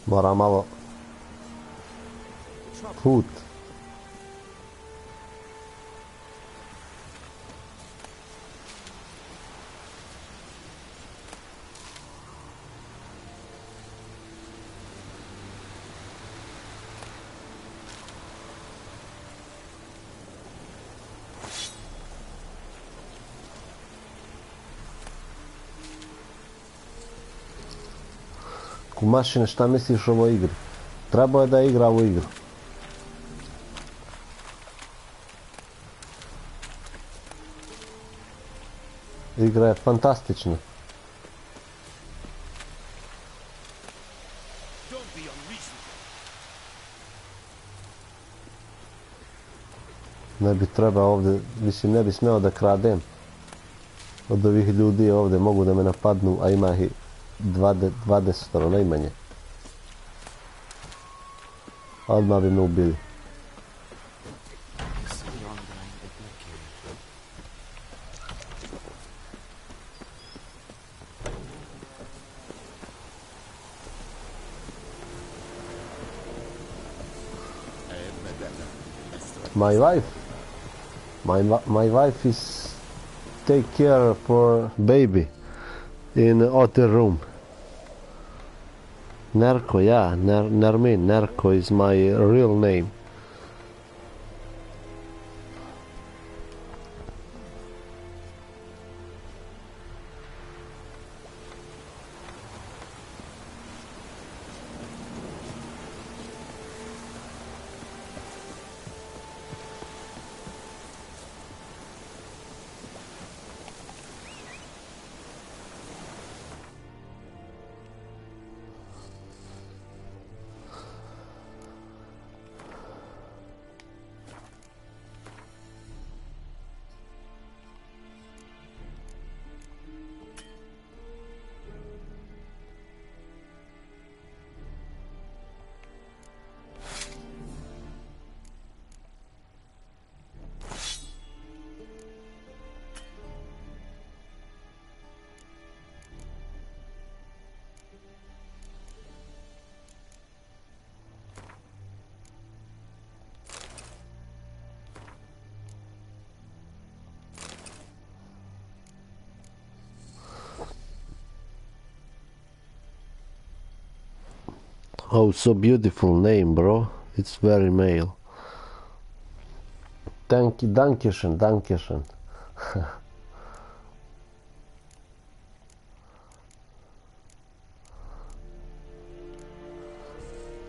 Mora malo put. Kumašine, šta misliš o ovoj igri? Trebao je da igra ovu igru. Igra je fantastična. Ne bi trebao ovdje, mislim ne bi smeo da kradem od ovih ljudi ovdje, mogu da me napadnu, a ima ih 20 najmanje. Odmah bi me ubili. My wife is take care for baby in other room. Nerko, yeah, Nermin. Nerko is my real name. Oh, so beautiful name, bro. It's very male. Dankeschön, Dankeschön.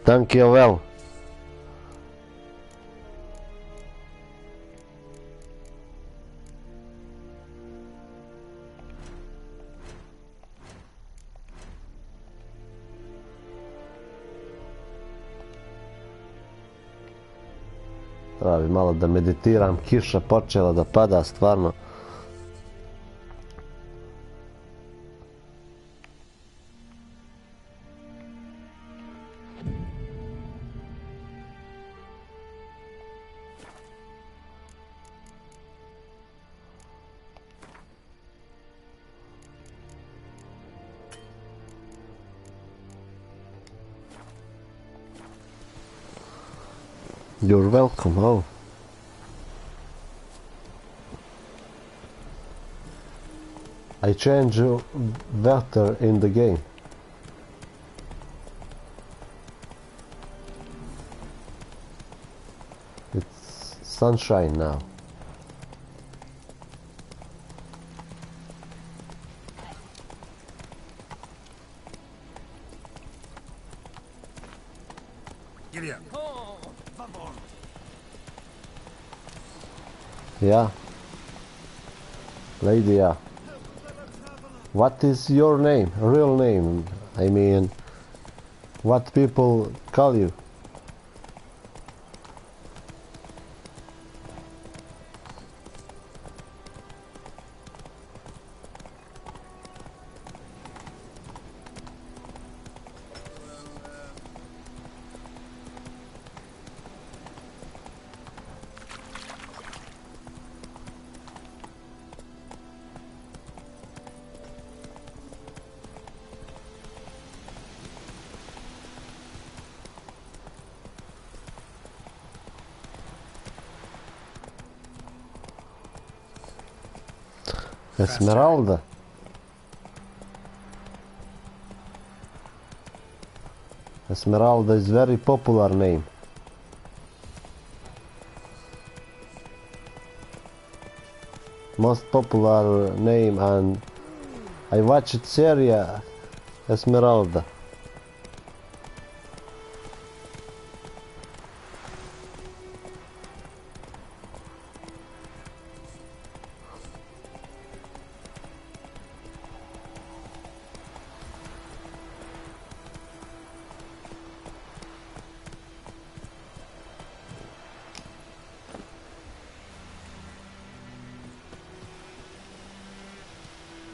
Dankjewel. Treba bi malo da meditiram, kiša počela da pada stvarno. You're welcome, oh. I change weather in the game. It's sunshine now. Giddy up. Yeah. Lady, yeah. What is your name? Real name? I mean, what people call you? Esmeralda. Esmeralda is very popular name. Most popular name, and I watched series Esmeralda.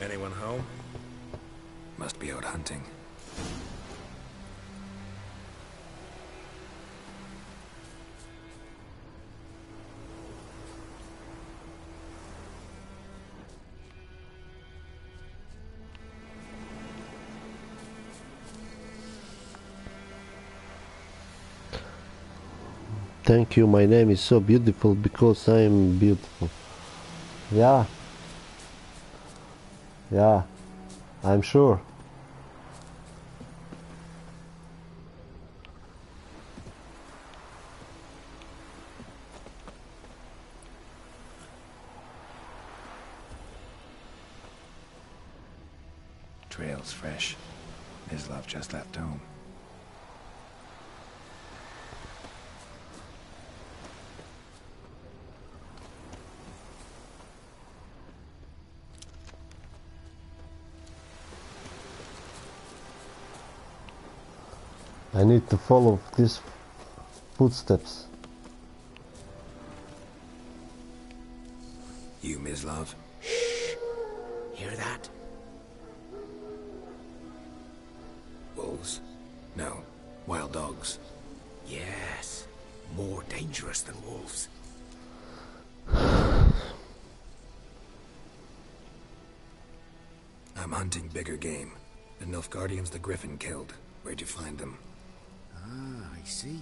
Anyone home? Must be out hunting. Thank you, my name is so beautiful because I am beautiful. Yeah. Yeah, I'm sure. Trail's fresh. Mislav just left home. I need to follow these footsteps. You, Mislav? Hear that? Wolves? No. Wild dogs. Yes. More dangerous than wolves. I'm hunting bigger game. The Nilfgaardians the Griffin killed. Where'd you find them? Ah, I see.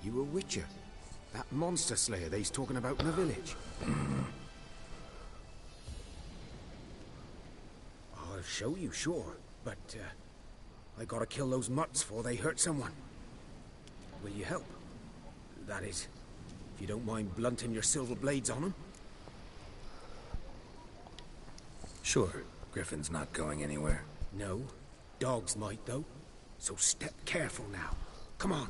You a witcher. That monster slayer they's talking about in the village. I'll show you, sure. But, I gotta kill those mutts before they hurt someone. Will you help? That is, if you don't mind blunting your silver blades on them. Sure. Griffin's not going anywhere. No. Dogs might, though. So step careful now. Come on.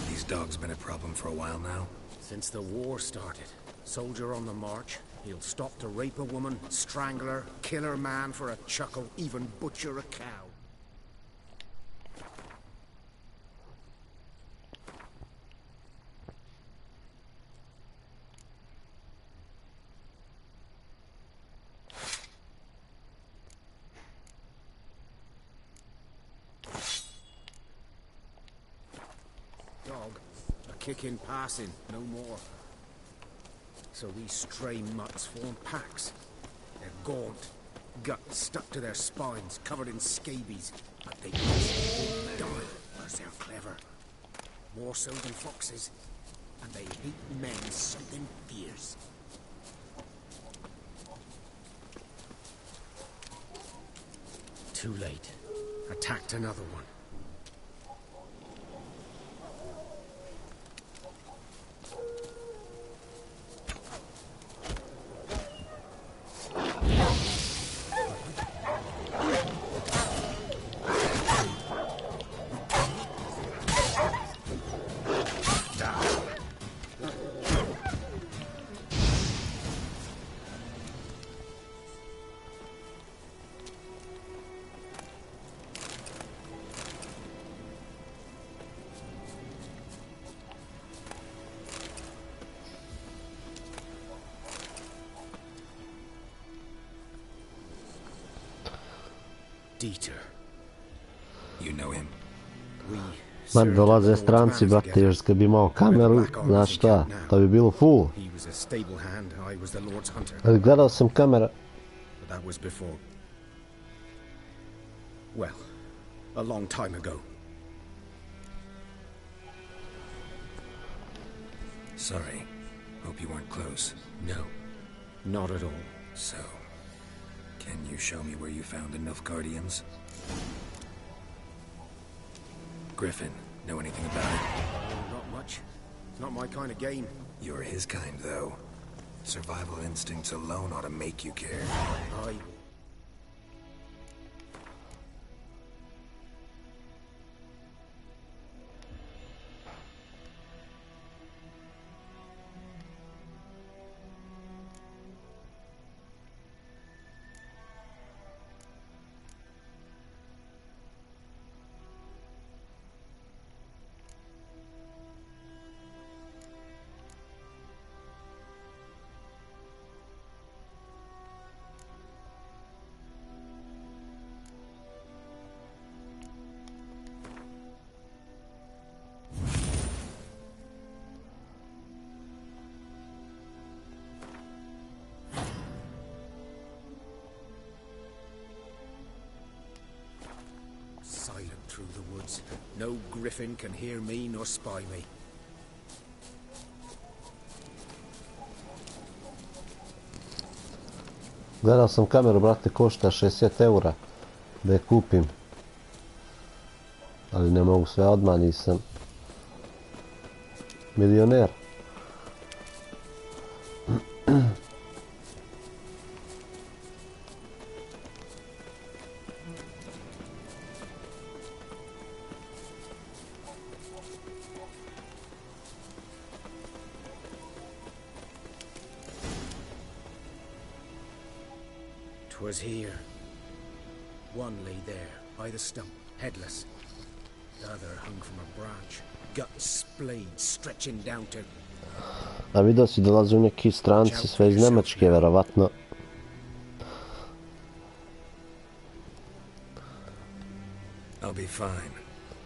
These dogs been a problem for a while now? Since the war started. Soldier on the march. He'll stop to rape a woman, strangle her, kill her man for a chuckle, even butcher a cow. Dog. A kick in passing, no more. So these stray mutts form packs. They're gaunt, guts stuck to their spines, covered in scabies. But they won't die, because they're clever. More so than foxes. And they hate men something fierce. Too late. Attacked another one. Dieter. You know him? Ma dolaze stranci, brate, još kad bi imao kameru, znaš šta, to bi bilo full. He was a stable hand, I was the Lord's hunter. Ali gledao sam kamera. But that was before. Well, a long time ago. Sorry. Hope you weren't close. No, not at all. So, can you show me where you found the Nilfgaardians? Griffin, know anything about it? Not much. Not my kind of game. You're his kind, though. Survival instincts alone ought to make you care. I... woods. No griffin can hear me nor spy me. Gledao sam kameru, brate, košta 60 eura da je kupim. Ali ne mogu sve odmah, nisam milioner. Was here. One lay there, by the stump, headless. The other hung from a branch, guts splayed, stretching down to... A vidio si dolaze neki stranci, sve iz Njemačke, verovatno. I'll be fine.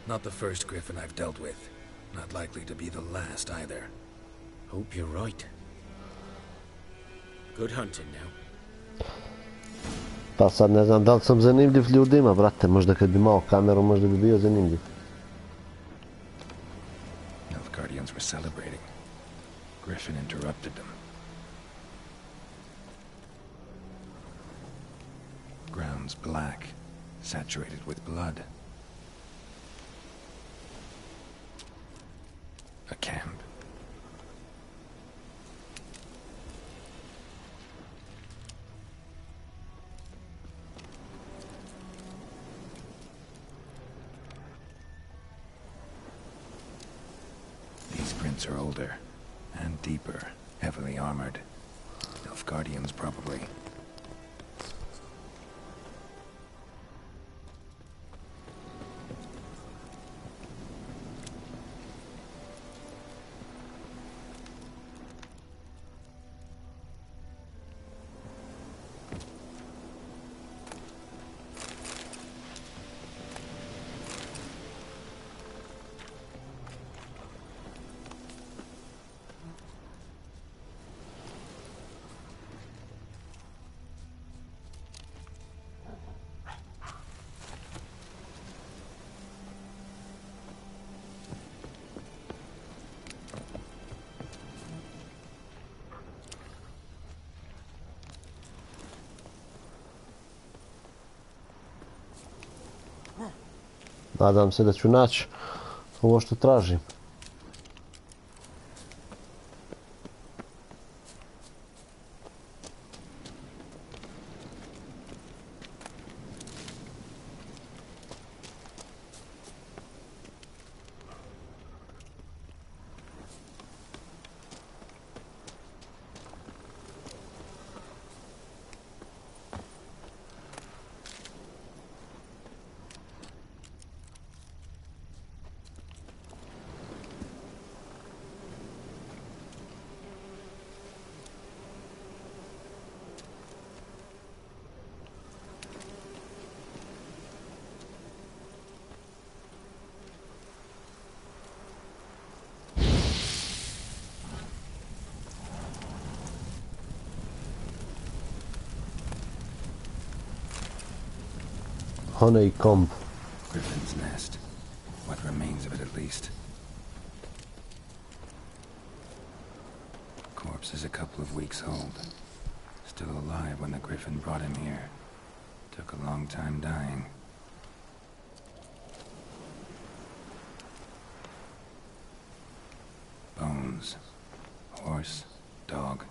Not the first griffin I've dealt with. Not likely to be the last either. Hope you're right. Good hunting now. Pa sad ne znam da li sam zanimljiv ljudima, brate, možda kad bi imao kameru, možda bi bio zanimljiv. Nilfgaardians were celebrating. Griffin interrupted them. Ground's black, saturated with blood. A camp. Are older and deeper, heavily armored. Nilfgaardians, probably. Nadam se da ću naći ovo što tražim. Honeycomb. Griffin's nest. What remains of it, at least. Corpse is a couple of weeks old. Still alive when the griffin brought him here. Took a long time dying. Bones. Horse. Dog.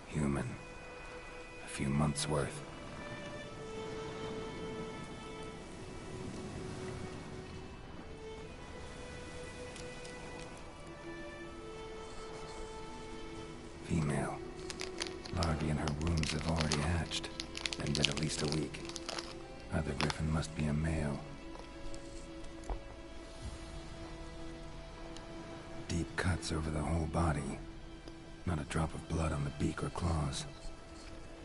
Human. A few months' worth. Female. Larvae in her wombs have already hatched. Been dead at least a week. Other griffin must be a male. Deep cuts over the whole body. Not a drop of blood on the beak or claws.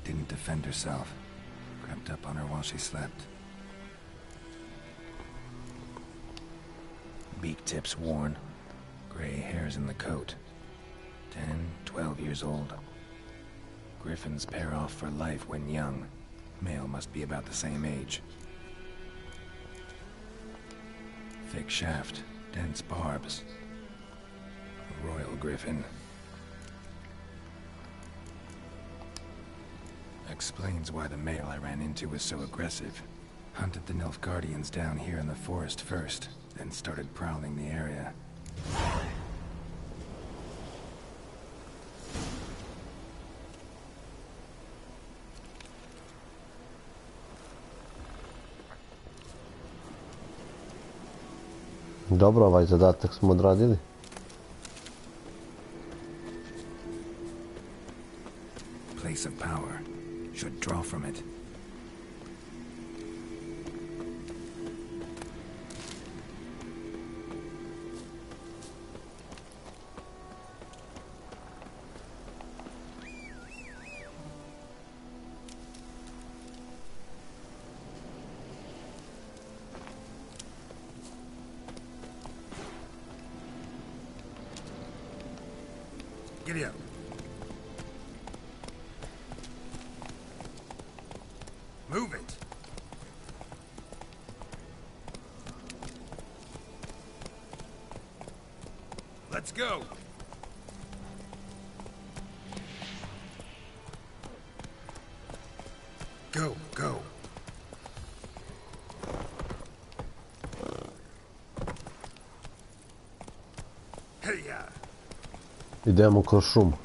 Didn't defend herself. Crept up on her while she slept. Beak tips worn. Gray hairs in the coat. 10, 12 years old. Griffins pair off for life when young. Male must be about the same age. Thick shaft, dense barbs. A royal griffin. Explains why the male I ran into was so aggressive. Hunted the Nilfgaardians down here in the forest first, then started prowling the area. Dobro, ovaj zadatak smo odradili. Place of power. Should draw from it. Giddy up. Move it. Let's go. Go, go. Hey-ya. Idemo kroz šumu.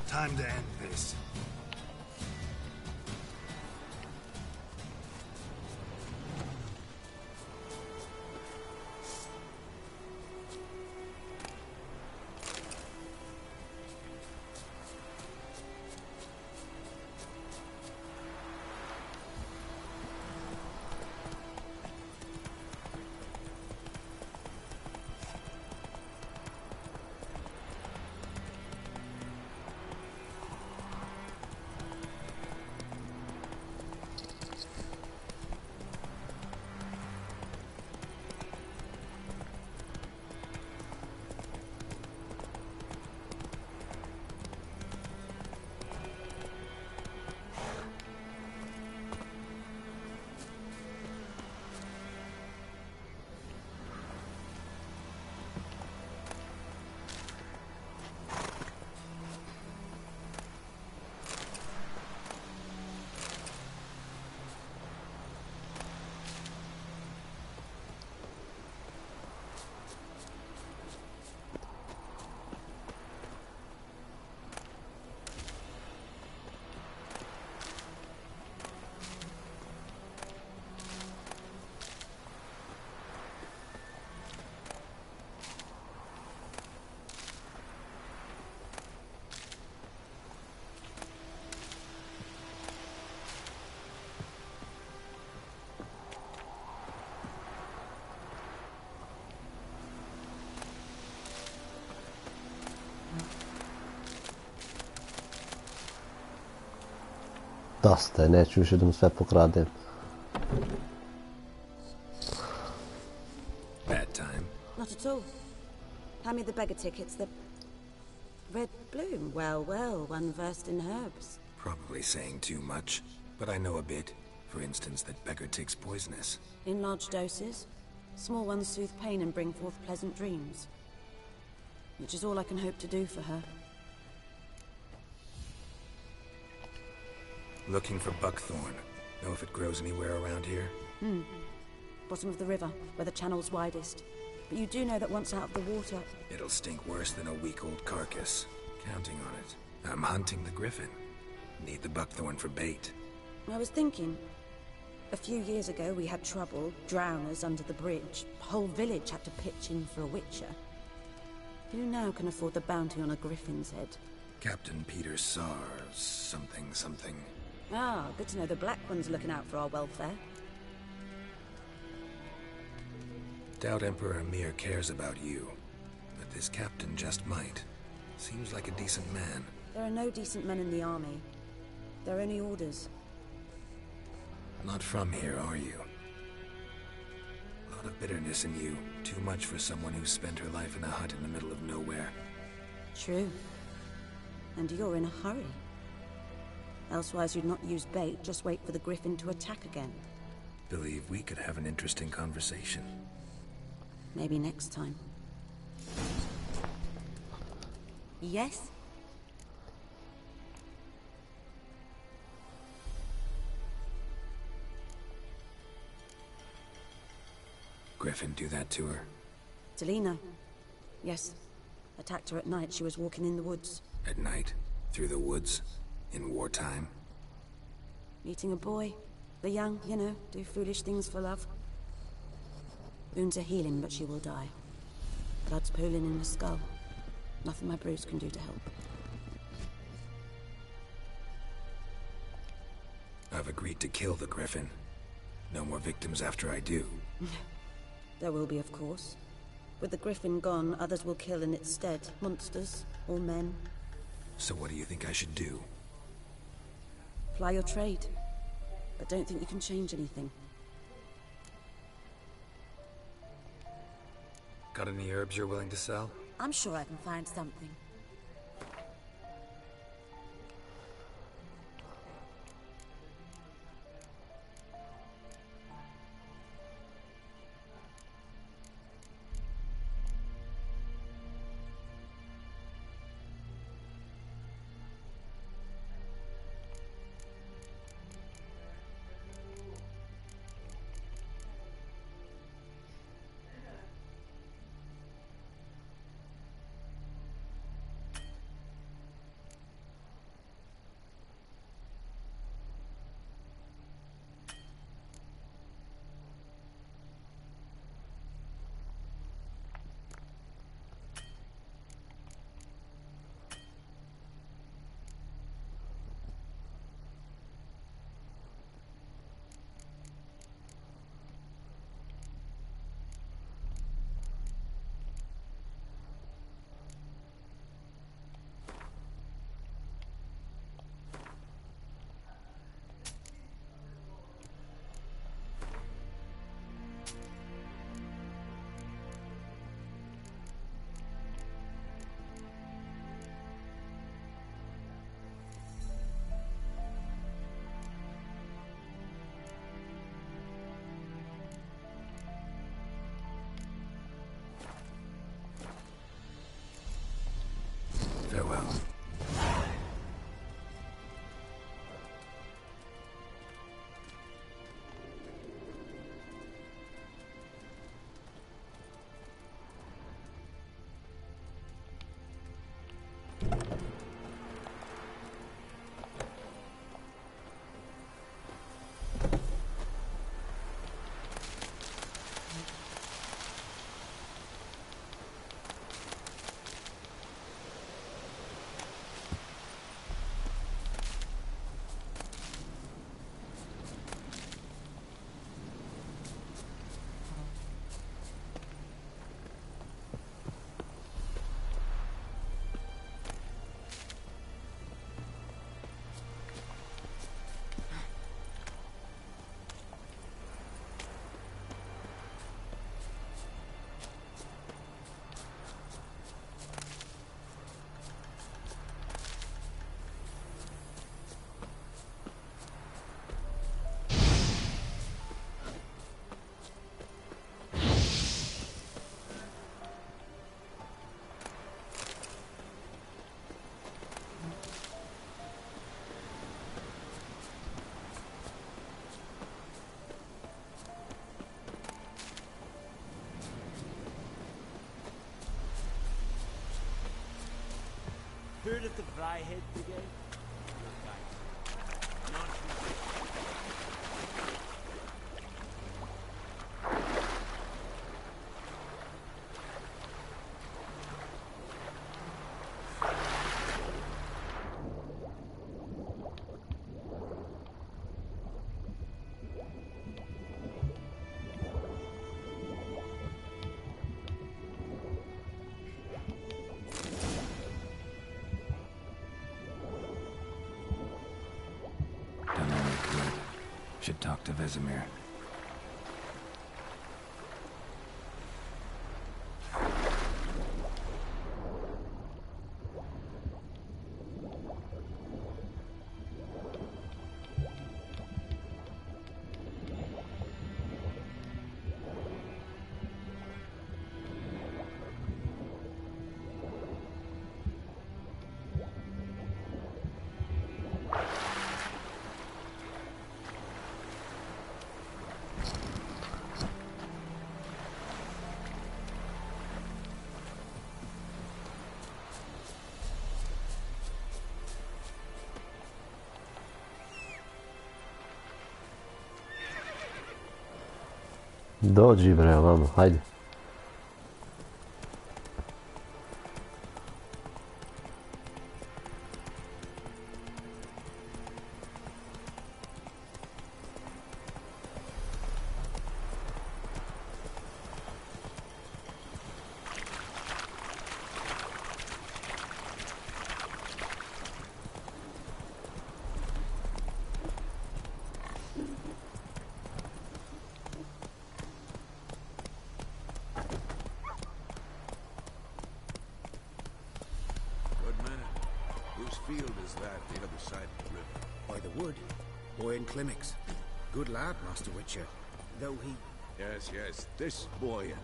Time to end this. Dosta je, neću više da mu sve pokradem. Bad time. Not at all. Hand me the beggar tickets, the red bloom. Well, well, one versed in herbs. Probably saying too much, but I know a bit. For instance, that beggar tick's poisonous. In large doses. Small ones soothe pain and bring forth pleasant dreams. Which is all I can hope to do for her. Looking for buckthorn. Know if it grows anywhere around here? Bottom of the river, where the channel's widest. But you do know that once out of the water... It'll stink worse than a week-old carcass. Counting on it. I'm hunting the griffin. Need the buckthorn for bait. I was thinking... A few years ago we had trouble, drowners under the bridge. The whole village had to pitch in for a witcher. Who now can afford the bounty on a griffin's head? Captain Peter Sars, something. Ah, good to know the Black One's looking out for our welfare. Doubt Emperor Emhyr cares about you, but this captain just might. Seems like a decent man. There are no decent men in the army. There are only orders. Not from here, are you? lot of bitterness in you. Too much for someone who spent her life in a hut in the middle of nowhere. True. And you're in a hurry. Elsewise you'd not use bait, just wait for the griffin to attack again. Believe we could have an interesting conversation. Maybe next time. Yes? Griffin do that to her? Delina. Yes. Attacked her at night. She was walking in the woods. At night? Through the woods? In wartime? Meeting a boy. The young, you know, do foolish things for love. Wounds are healing, but she will die. Blood's pooling in her skull. Nothing my bruise can do to help. I've agreed to kill the Griffin. No more victims after I do. There will be, of course. With the Griffin gone, others will kill in its stead. Monsters, or men. So what do you think I should do? Ply your trade. But don't think you can change anything. Got any herbs you're willing to sell? I'm sure I can find something. Farewell. Heard of the Flyhead Brigade? Should talk to Vesemir. Dođi bre, ovamo, hajde. Field is that the other side of the river? By the wood. Boyan Klimmix. Good lad, Master Witcher. Though he... Yes, this Boyan.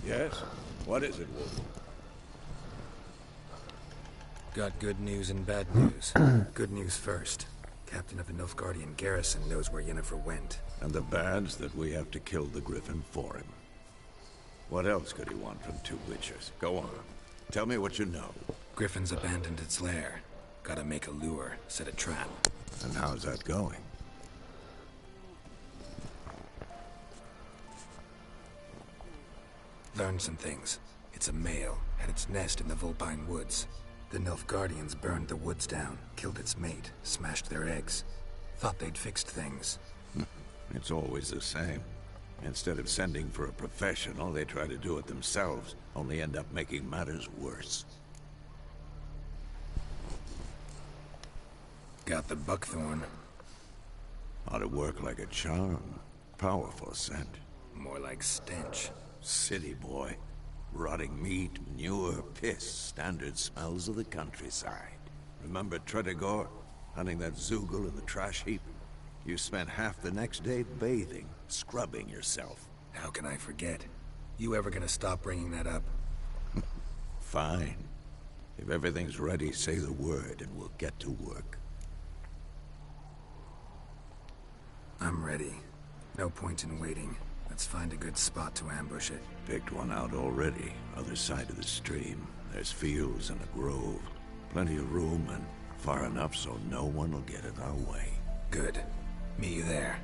Yes? What is it, Wolf? Got good news and bad news. Good news first. Captain of the Nilfgaardian garrison knows where Yennefer went. And the bad's that we have to kill the Griffin for him. What else could he want from two Witchers? Go on. Tell me what you know. Griffin's abandoned its lair. Gotta make a lure, set a trap. And how's that going? Learned some things. It's a male, had its nest in the Vulpine Woods. The Nilfgaardians burned the woods down, killed its mate, smashed their eggs. Thought they'd fixed things. It's always the same. Instead of sending for a professional, they try to do it themselves, only end up making matters worse. Got the buckthorn. Ought to work like a charm. Powerful scent. More like stench. City boy. Rotting meat, manure, piss. Standard smells of the countryside. Remember Tretogor? Hunting that Zoogle in the trash heap? You spent half the next day bathing, scrubbing yourself. How can I forget? You ever gonna stop bringing that up? Fine. If everything's ready, say the word and we'll get to work. I'm ready. No point in waiting. Let's find a good spot to ambush it. Picked one out already. Other side of the stream. There's fields and a grove. Plenty of room and far enough so no one will get in our way. Good. Meet you there.